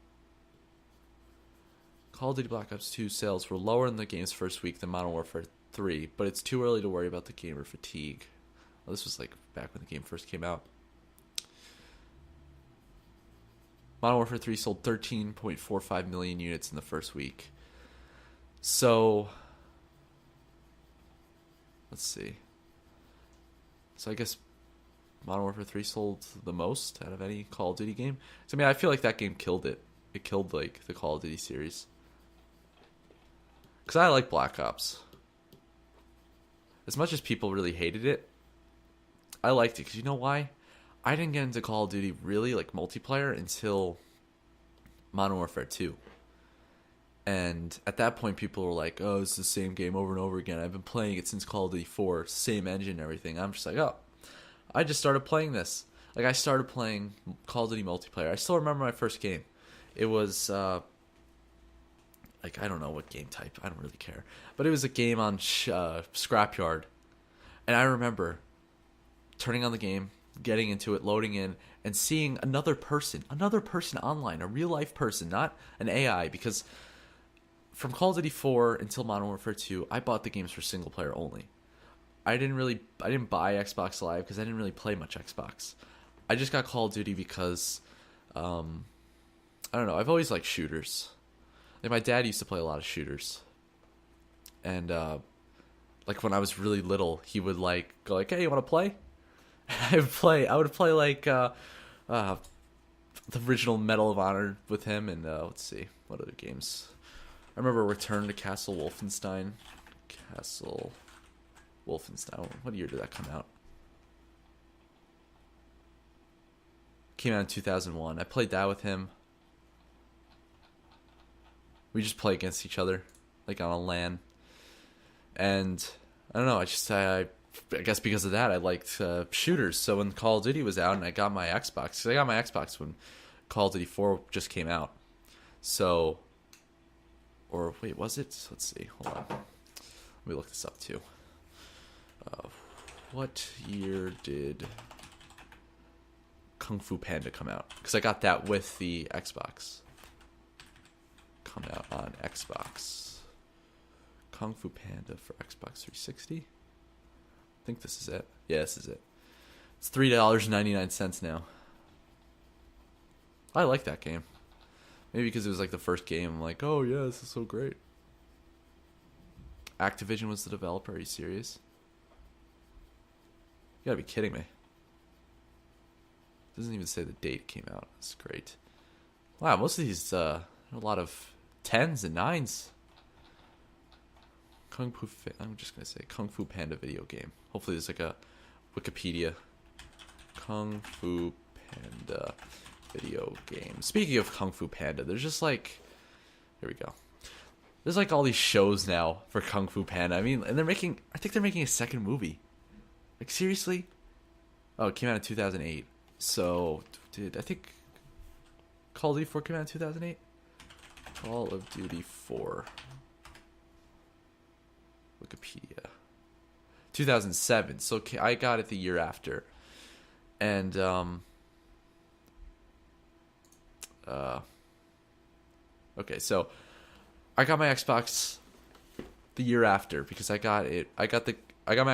Call of Duty Black Ops 2 sales were lower in the game's first week than Modern Warfare 3, but it's too early to worry about the gamer fatigue. Well, this was like back when the game first came out. Modern Warfare 3 sold 13.45 million units in the first week. So, let's see. So I guess Modern Warfare 3 sold the most out of any Call of Duty game. So, I mean, I feel like that game killed it. It killed, like, the Call of Duty series. Because I like Black Ops. As much as people really hated it, I liked it. Because you know why? I didn't get into Call of Duty really, like, multiplayer until Modern Warfare 2. And at that point, people were like, oh, it's the same game over and over again. I've been playing it since Call of Duty 4. Same engine and everything. I'm just like, oh, I just started playing this. Like, I started playing Call of Duty multiplayer. I still remember my first game. It was, like, I don't know what game type. I don't really care. But it was a game on Scrapyard. And I remember turning on the game, getting into it, loading in, and seeing another person online, a real-life person, not an AI, because from Call of Duty 4 until Modern Warfare 2, I bought the games for single-player only. I didn't buy Xbox Live because I didn't really play much Xbox. I just got Call of Duty because, I don't know, I've always liked shooters. Like, my dad used to play a lot of shooters. And, like, when I was really little, he would, like, go like, hey, you want to play? I would play, like, the original Medal of Honor with him, and, let's see, what other games? I remember Return to Castle Wolfenstein. What year did that come out? Came out in 2001. I played that with him. We just play against each other, like on a LAN. And I don't know, I guess because of that, I liked shooters. So when Call of Duty was out and I got my Xbox, because I got my Xbox when Call of Duty 4 just came out. So, or wait, was it? Let's see, hold on. Let me look this up too. What year did Kung Fu Panda come out? Because I got that with the Xbox. Come out on Xbox. Kung Fu Panda for Xbox 360. I think this is it. Yeah, this is it. It's $3.99 now. I like that game. Maybe because it was like the first game. I'm like, oh yeah, this is so great. Activision was the developer. Are you serious? You gotta be kidding me. It doesn't even say the date it came out. That's great. Wow, most of these, a lot of 10s and 9s. I'm just gonna say Kung Fu Panda video game. Hopefully there's like a Wikipedia. Kung Fu Panda video game. Speaking of Kung Fu Panda, there's just like, here we go. There's like all these shows now for Kung Fu Panda. I mean, and I think they're making a second movie. Like, seriously? Oh, it came out in 2008. So, I think Call of Duty 4 came out in 2008? Call of Duty 4. Wikipedia. 2007. So, I got it the year after. And, okay, so I got my Xbox the year after because I got my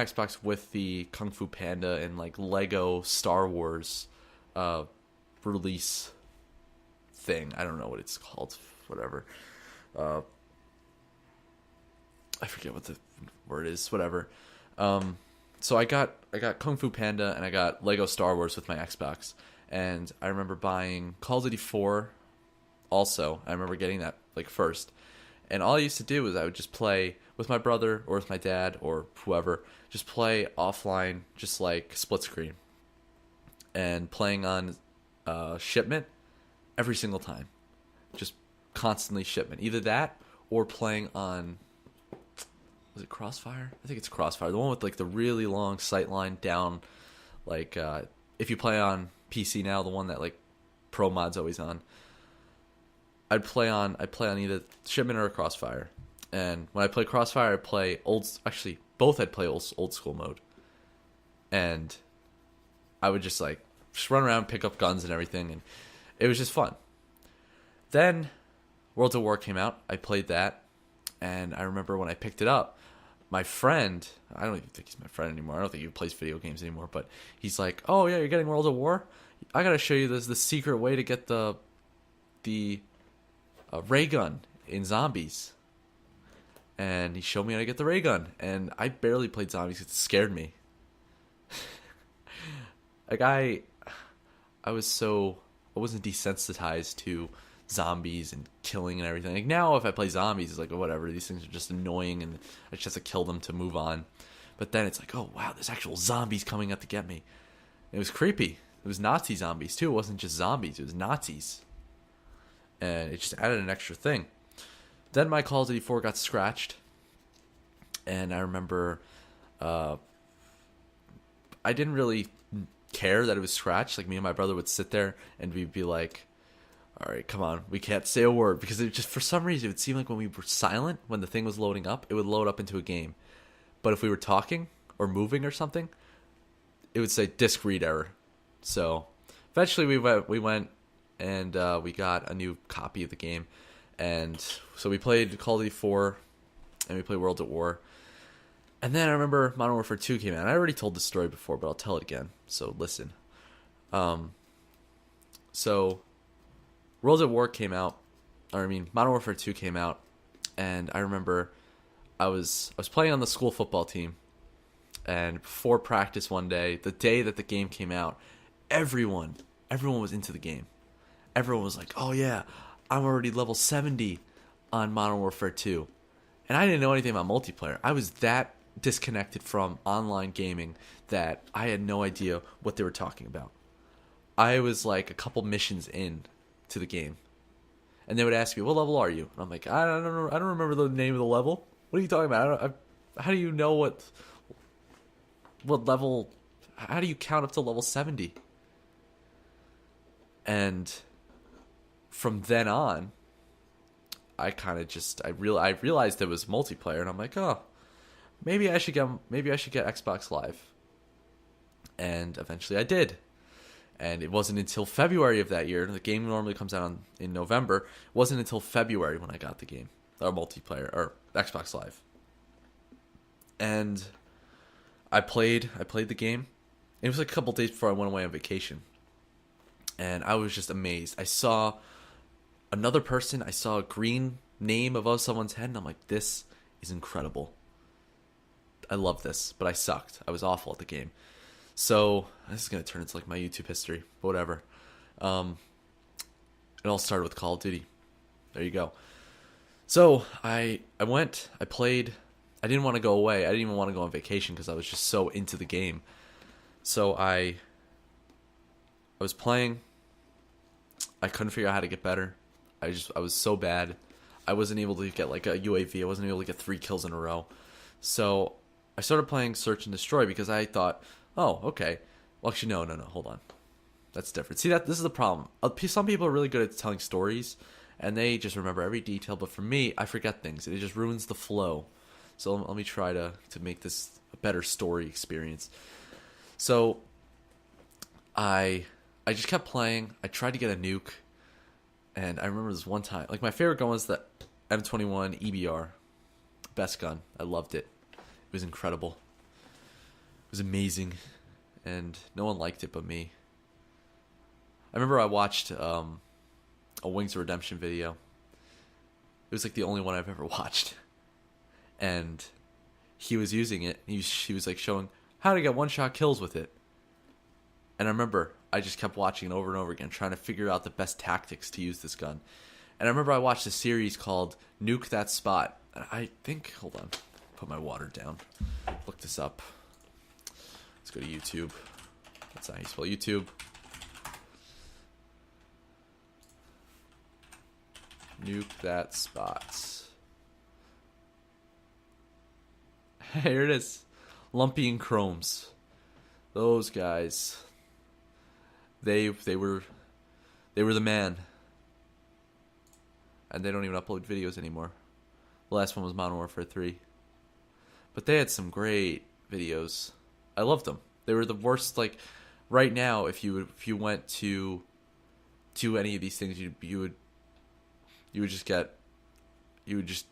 Xbox with the Kung Fu Panda and like Lego Star Wars release thing. I don't know what it's called. Whatever. I forget what the word is. Whatever. So I got Kung Fu Panda and I got Lego Star Wars with my Xbox. And I remember buying Call of Duty 4 also. I remember getting that like first. And all I used to do was I would just play with my brother or with my dad or whoever. Just play offline, just like split screen. And playing on shipment every single time. Just constantly shipment. Either that or playing on... Was it Crossfire? I think it's Crossfire. The one with like the really long sight line down. Like if you play on PC now, the one that like Pro Mod's always on. I'd play on either Shipment or Crossfire. And when I play Crossfire, I'd play both I'd play old school mode. And I would just run around, pick up guns and everything, and it was just fun. Then World at War came out. I played that, and I remember when I picked it up, my friend, I don't even think he's my friend anymore. I don't think he plays video games anymore, but he's like, "Oh yeah, you're getting World at War? I gotta show you the secret way to get the ray gun in Zombies." And he showed me how to get the ray gun, and I barely played Zombies because it scared me. I wasn't desensitized to zombies and killing and everything. Like now, if I play Zombies, it's like, oh, whatever. These things are just annoying, and I just have to kill them to move on. But then it's like, oh wow, there's actual zombies coming up to get me. It was creepy. It was Nazi zombies too. It wasn't just zombies. It was Nazis, and it just added an extra thing. Then my Call of Duty 4 got scratched, and I remember I didn't really care that it was scratched. Like, me and my brother would sit there, and we'd be like, all right, come on, we can't say a word, because it just, for some reason, it would seem like when we were silent, when the thing was loading up, it would load up into a game. But if we were talking or moving or something, it would say disk read error. So eventually we went and we got a new copy of the game. And so we played Call of Duty 4, and we played World at War. And then I remember Modern Warfare 2 came out. I already told this story before, but I'll tell it again. So listen. So World at War came out, Modern Warfare 2 came out, and I remember I was playing on the school football team, and before practice one day, the day that the game came out, everyone was into the game. Everyone was like, "Oh yeah, I'm already level 70 on Modern Warfare 2." And I didn't know anything about multiplayer. I was that disconnected from online gaming that I had no idea what they were talking about. I was like a couple missions in to the game, and they would ask me, "What level are you?" And I'm like, I don't know. I don't remember the name of the level. What are you talking about? How do you know what level? How do you count up to level 70? And from then on, I kind of just I realized it was multiplayer, and I'm like, oh, maybe I should get Xbox Live. And eventually I did. And it wasn't until February of that year. The game normally comes out in November. It wasn't until February when I got the game, or multiplayer, or Xbox Live. And I played the game. It was like a couple days before I went away on vacation. And I was just amazed. I saw another person. I saw a green name above someone's head, and I'm like, this is incredible. I love this, but I sucked. I was awful at the game. So this is going to turn into like my YouTube history, but whatever. It all started with Call of Duty. There you go. So I played. I didn't want to go away. I didn't even want to go on vacation because I was just so into the game. So I was playing. I couldn't figure out how to get better. I was so bad. I wasn't able to get like a UAV. I wasn't able to get 3 kills in a row. So I started playing Search and Destroy because I thought, oh, okay. Well, actually, no, hold on. That's different. See, this is the problem. Some people are really good at telling stories, and they just remember every detail. But for me, I forget things. It just ruins the flow. So let me try to make this a better story experience. So I just kept playing. I tried to get a nuke, and I remember this one time. Like, my favorite gun was the M21 EBR. Best gun. I loved it. It was incredible. It was amazing, and no one liked it but me. I remember I watched a Wings of Redemption video. It was like the only one I've ever watched, and he was using it. He was like showing how to get one-shot kills with it. And I remember I just kept watching it over and over again, trying to figure out the best tactics to use this gun. And I remember I watched a series called Nuke That Spot. And I think, hold on, put my water down. Look this up. Let's go to YouTube. That's how you spell YouTube. Nuke That Spot. Here it is. Lumpy and Chromes. Those guys. They were the man. and they don't even upload videos anymore. The last one was Modern Warfare 3. But they had some great videos. I loved them. They were the worst. Like right now, if you went to any of these things, you would just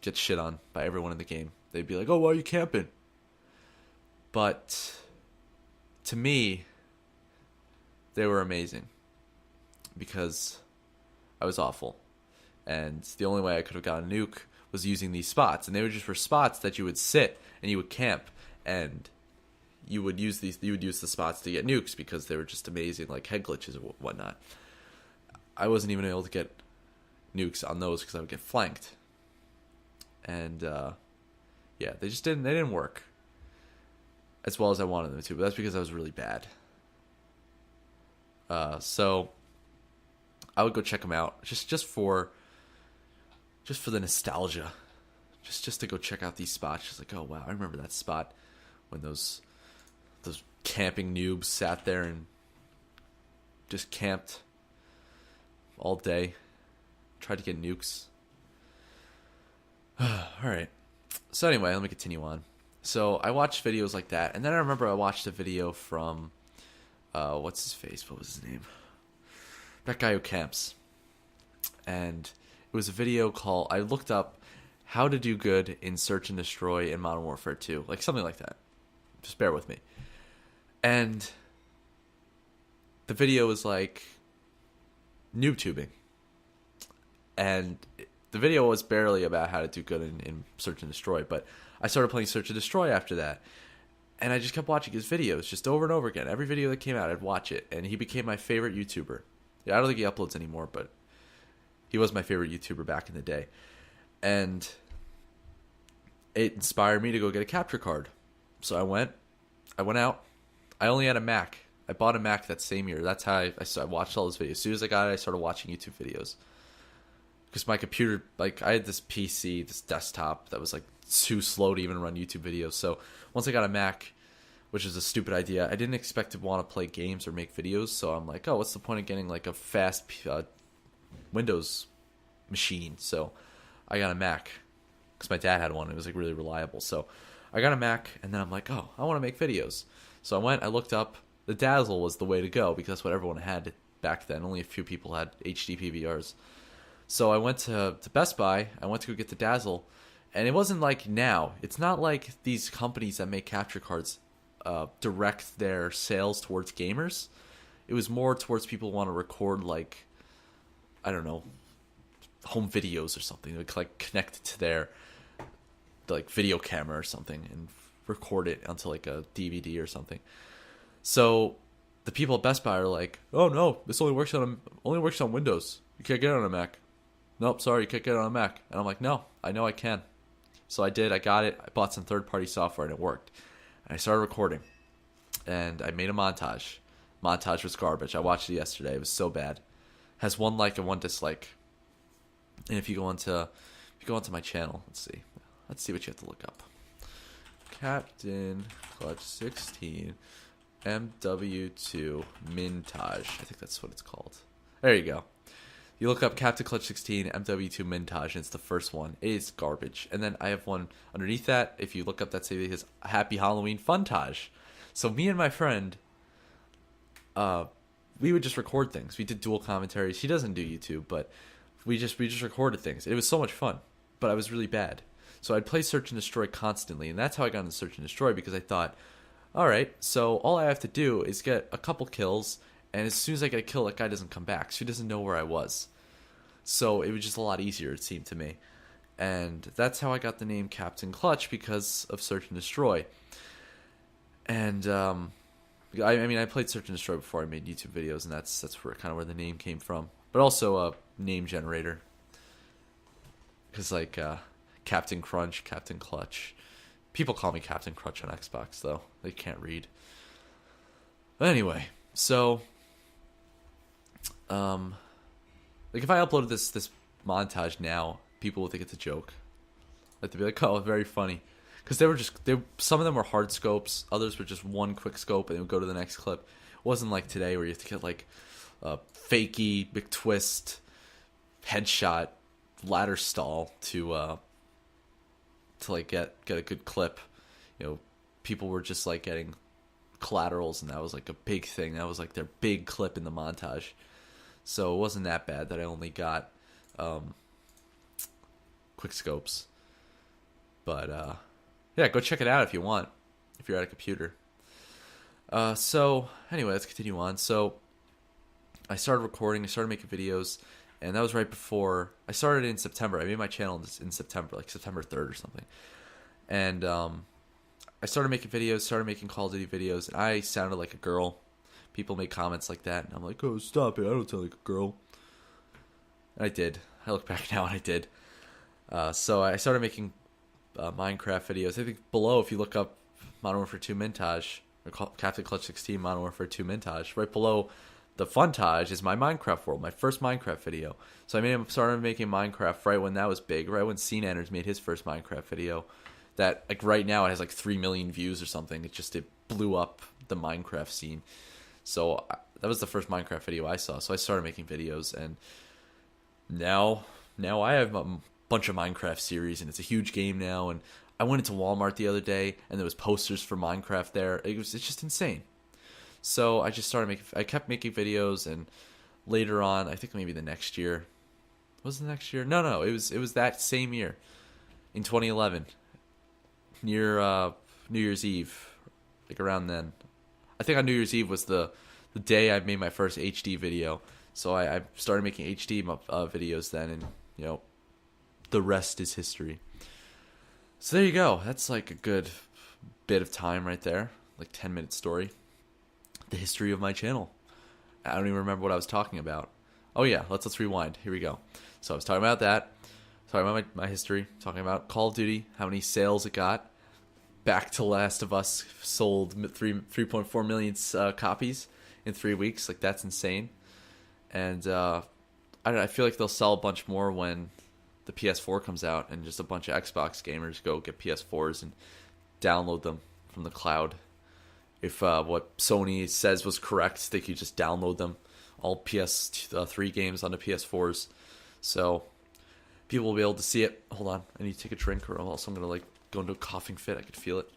get shit on by everyone in the game. They'd be like, "Oh, why are you camping?" But to me, they were amazing because I was awful, and the only way I could have gotten a nuke was using these spots, and they were just for spots that you would sit and you would camp, and you would use the spots to get nukes because they were just amazing, like head glitches or whatnot. I wasn't even able to get nukes on those because I would get flanked, and yeah, they didn't work as well as I wanted them to. But that's because I was really bad. So I would go check them out just for the nostalgia, just to go check out these spots. Just like, oh wow, I remember that spot when those camping noobs sat there and just camped all day, tried to get nukes. All right. So anyway, let me continue on. So I watched videos like that, and then I remember I watched a video from what's his face? What was his name? That guy who camps. And it was a video called, I looked up how to do good in Search and Destroy in Modern Warfare 2. Like something like that. Just bear with me. And the video was like noob tubing. And the video was barely about how to do good in Search and Destroy. But I started playing Search and Destroy after that. And I just kept watching his videos just over and over again. Every video that came out, I'd watch it. And he became my favorite YouTuber. Yeah, I don't think he uploads anymore, but he was my favorite YouTuber back in the day. And it inspired me to go get a capture card. So I went out. I only had a Mac. I bought a Mac that same year. That's how I watched all those videos. As soon as I got it, I started watching YouTube videos. Because my computer, like, I had this PC, this desktop that was, like, too slow to even run YouTube videos. So once I got a Mac, which is a stupid idea, I didn't expect to want to play games or make videos. So I'm like, oh, what's the point of getting, like, a fast Windows machine? So I got a Mac because my dad had one. It was, like, really reliable. So I got a Mac, and then I'm like, oh, I want to make videos. So I looked up. The Dazzle was the way to go because that's what everyone had back then. Only a few people had HD PVRs. So I went to Best Buy. I went to go get the Dazzle. And it wasn't like now. It's not like these companies that make capture cards direct their sales towards gamers. It was more towards people who want to record, like, I don't know, home videos or something. Like connect it to their like video camera or something and record it onto like a DVD or something. So the people at Best Buy are like, oh no, this only works on Windows. You can't get it on a Mac. Nope, sorry, you can't get it on a Mac. And I'm like, no, I know I can. So I did. I got it. I bought some third-party software, and it worked. And I started recording, and I made a montage. Montage was garbage. I watched it yesterday. It was so bad. Has one like and one dislike. And if you go onto my channel, let's see what you have to look up. Captain Clutch 16 MW2 Mintage. I think that's what it's called. There you go. You look up Captain Clutch 16 MW2 Mintage, and it's the first one. It is garbage. And then I have one underneath that. If you look up that, say it says Happy Halloween Funtage. So me and my friend, we would just record things. We did dual commentaries. He doesn't do YouTube, but we just recorded things. It was so much fun, but I was really bad. So I'd play Search and Destroy constantly, and that's how I got into Search and Destroy, because I thought, all right, so all I have to do is get a couple kills, and as soon as I get a kill, that guy doesn't come back, so he doesn't know where I was. So it was just a lot easier, it seemed to me. And that's how I got the name Captain Clutch, because of Search and Destroy. And I mean, I played Search and Destroy before I made YouTube videos, and that's where kind of where the name came from. But also a name generator, because like Captain Crunch, Captain Clutch. People call me Captain Crunch on Xbox, though. They can't read. But anyway, so like if I uploaded this montage now, people would think it's a joke. Like they'd be like, "Oh, very funny," because some of them were hard scopes, others were just one quick scope, and they would go to the next clip. It wasn't like today where you have to get like a fakey McTwist headshot ladder stall to like get a good clip. People were just like getting collaterals, and that was like a big thing. That was like their big clip in the montage. So it wasn't that bad that I only got quick scopes. But yeah, go check it out if you want, if you're at a computer. So anyway, let's continue on. So I started recording, I started making videos, and that was right before I started in September. I made my channel in September, like September 3rd or something. And I started making videos, started making Call of Duty videos, and I sounded like a girl. People make comments like that, and I'm like, oh, stop it, I don't sound like a girl. And I did. I look back now and I did. So I started making Minecraft videos. I think below, if you look up Modern Warfare 2 Mintage, or Captain Clutch 16 Modern Warfare 2 Mintage, right below the Funtage is my Minecraft world, my first Minecraft video. So I started making Minecraft right when that was big, right when CNanners made his first Minecraft video. That, like, right now it has like 3 million views or something. It blew up the Minecraft scene. So that was the first Minecraft video I saw. So I started making videos, and now I have a bunch of Minecraft series, and it's a huge game now. And I went into Walmart the other day, and there was posters for Minecraft there. It's just insane. So I just I kept making videos, and later on, I think maybe the next year, was it the next year? No, it was that same year, in 2011, near New Year's Eve, like around then. I think on New Year's Eve was the day I made my first HD video. So I started making HD videos then, and the rest is history. So there you go. That's like a good bit of time right there, like 10-minute story. The history of my channel. I don't even remember what I was talking about. Oh yeah, let's rewind. Here we go. So I was talking about that, talking about my history, talking about Call of Duty, how many sales it got. Back to Last of Us sold 3.4 million copies in 3 weeks. Like, that's insane. And I feel like they'll sell a bunch more when the PS4 comes out, and just a bunch of Xbox gamers go get PS4s and download them from the cloud. If what Sony says was correct, they could just download them, all PS3 games onto PS4s. So people will be able to see it. Hold on, I need to take a drink, or else I'm going to like go into a coughing fit. I could feel it.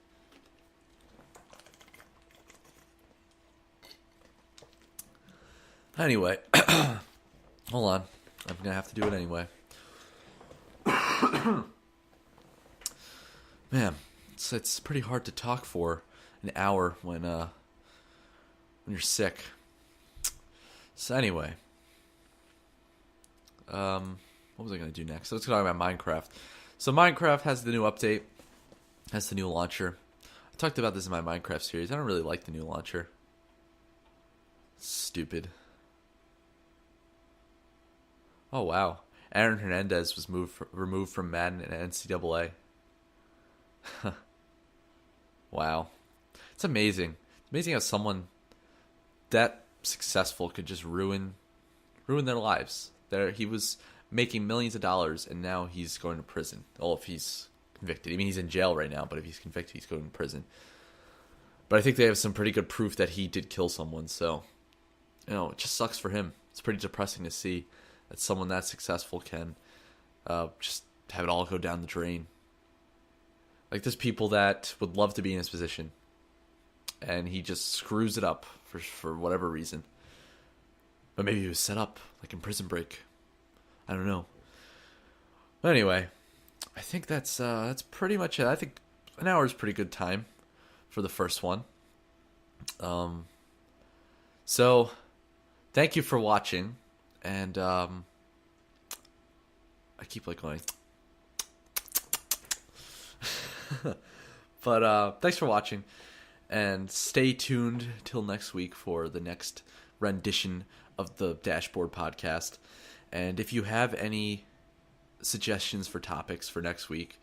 Anyway, hold on. I'm going to have to do it anyway. Man, it's pretty hard to talk for an hour when you're sick. So anyway, what was I going to do next? Let's talk about Minecraft. So Minecraft has the new update, has the new launcher. I talked about this in my Minecraft series. I don't really like the new launcher. Stupid. Oh wow, Aaron Hernandez was removed from Madden and NCAA. Wow. It's amazing. It's amazing how someone that successful could just ruin their lives. He was making millions of dollars, and now he's going to prison. Well, if he's convicted. I mean, he's in jail right now, but if he's convicted, he's going to prison. But I think they have some pretty good proof that he did kill someone, so, it just sucks for him. It's pretty depressing to see that someone that successful can just have it all go down the drain. Like, there's people that would love to be in his position, and he just screws it up for whatever reason. But maybe he was set up, like in Prison Break. I don't know. But anyway, I think that's pretty much it. I think an hour is pretty good time for the first one. So, thank you for watching, and I keep like going. But thanks for watching, and stay tuned till next week for the next rendition of the Dashboard podcast. And if you have any suggestions for topics for next week,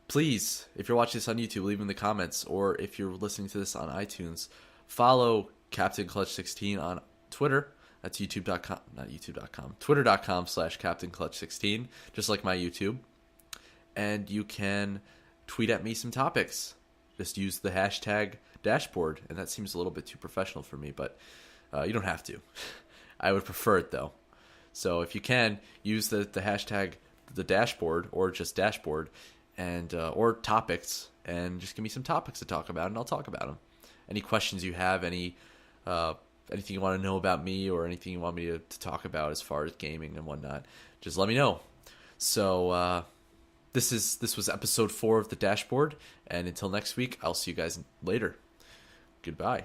please, if you're watching this on YouTube, leave them in the comments, or if you're listening to this on iTunes, follow Captain Clutch 16 on Twitter. That's Twitter.com/Captain Clutch 16, just like my YouTube. And you can tweet at me some topics. Just use the hashtag dashboard, and that seems a little bit too professional for me, but you don't have to. I would prefer it though. So if you can, use the hashtag the dashboard or just dashboard, and or topics, and just give me some topics to talk about, and I'll talk about them. Any questions you have, anything you want to know about me, or anything you want me to talk about as far as gaming and whatnot, just let me know. So this was episode 4 of the dashboard, and until next week, I'll see you guys later. Goodbye.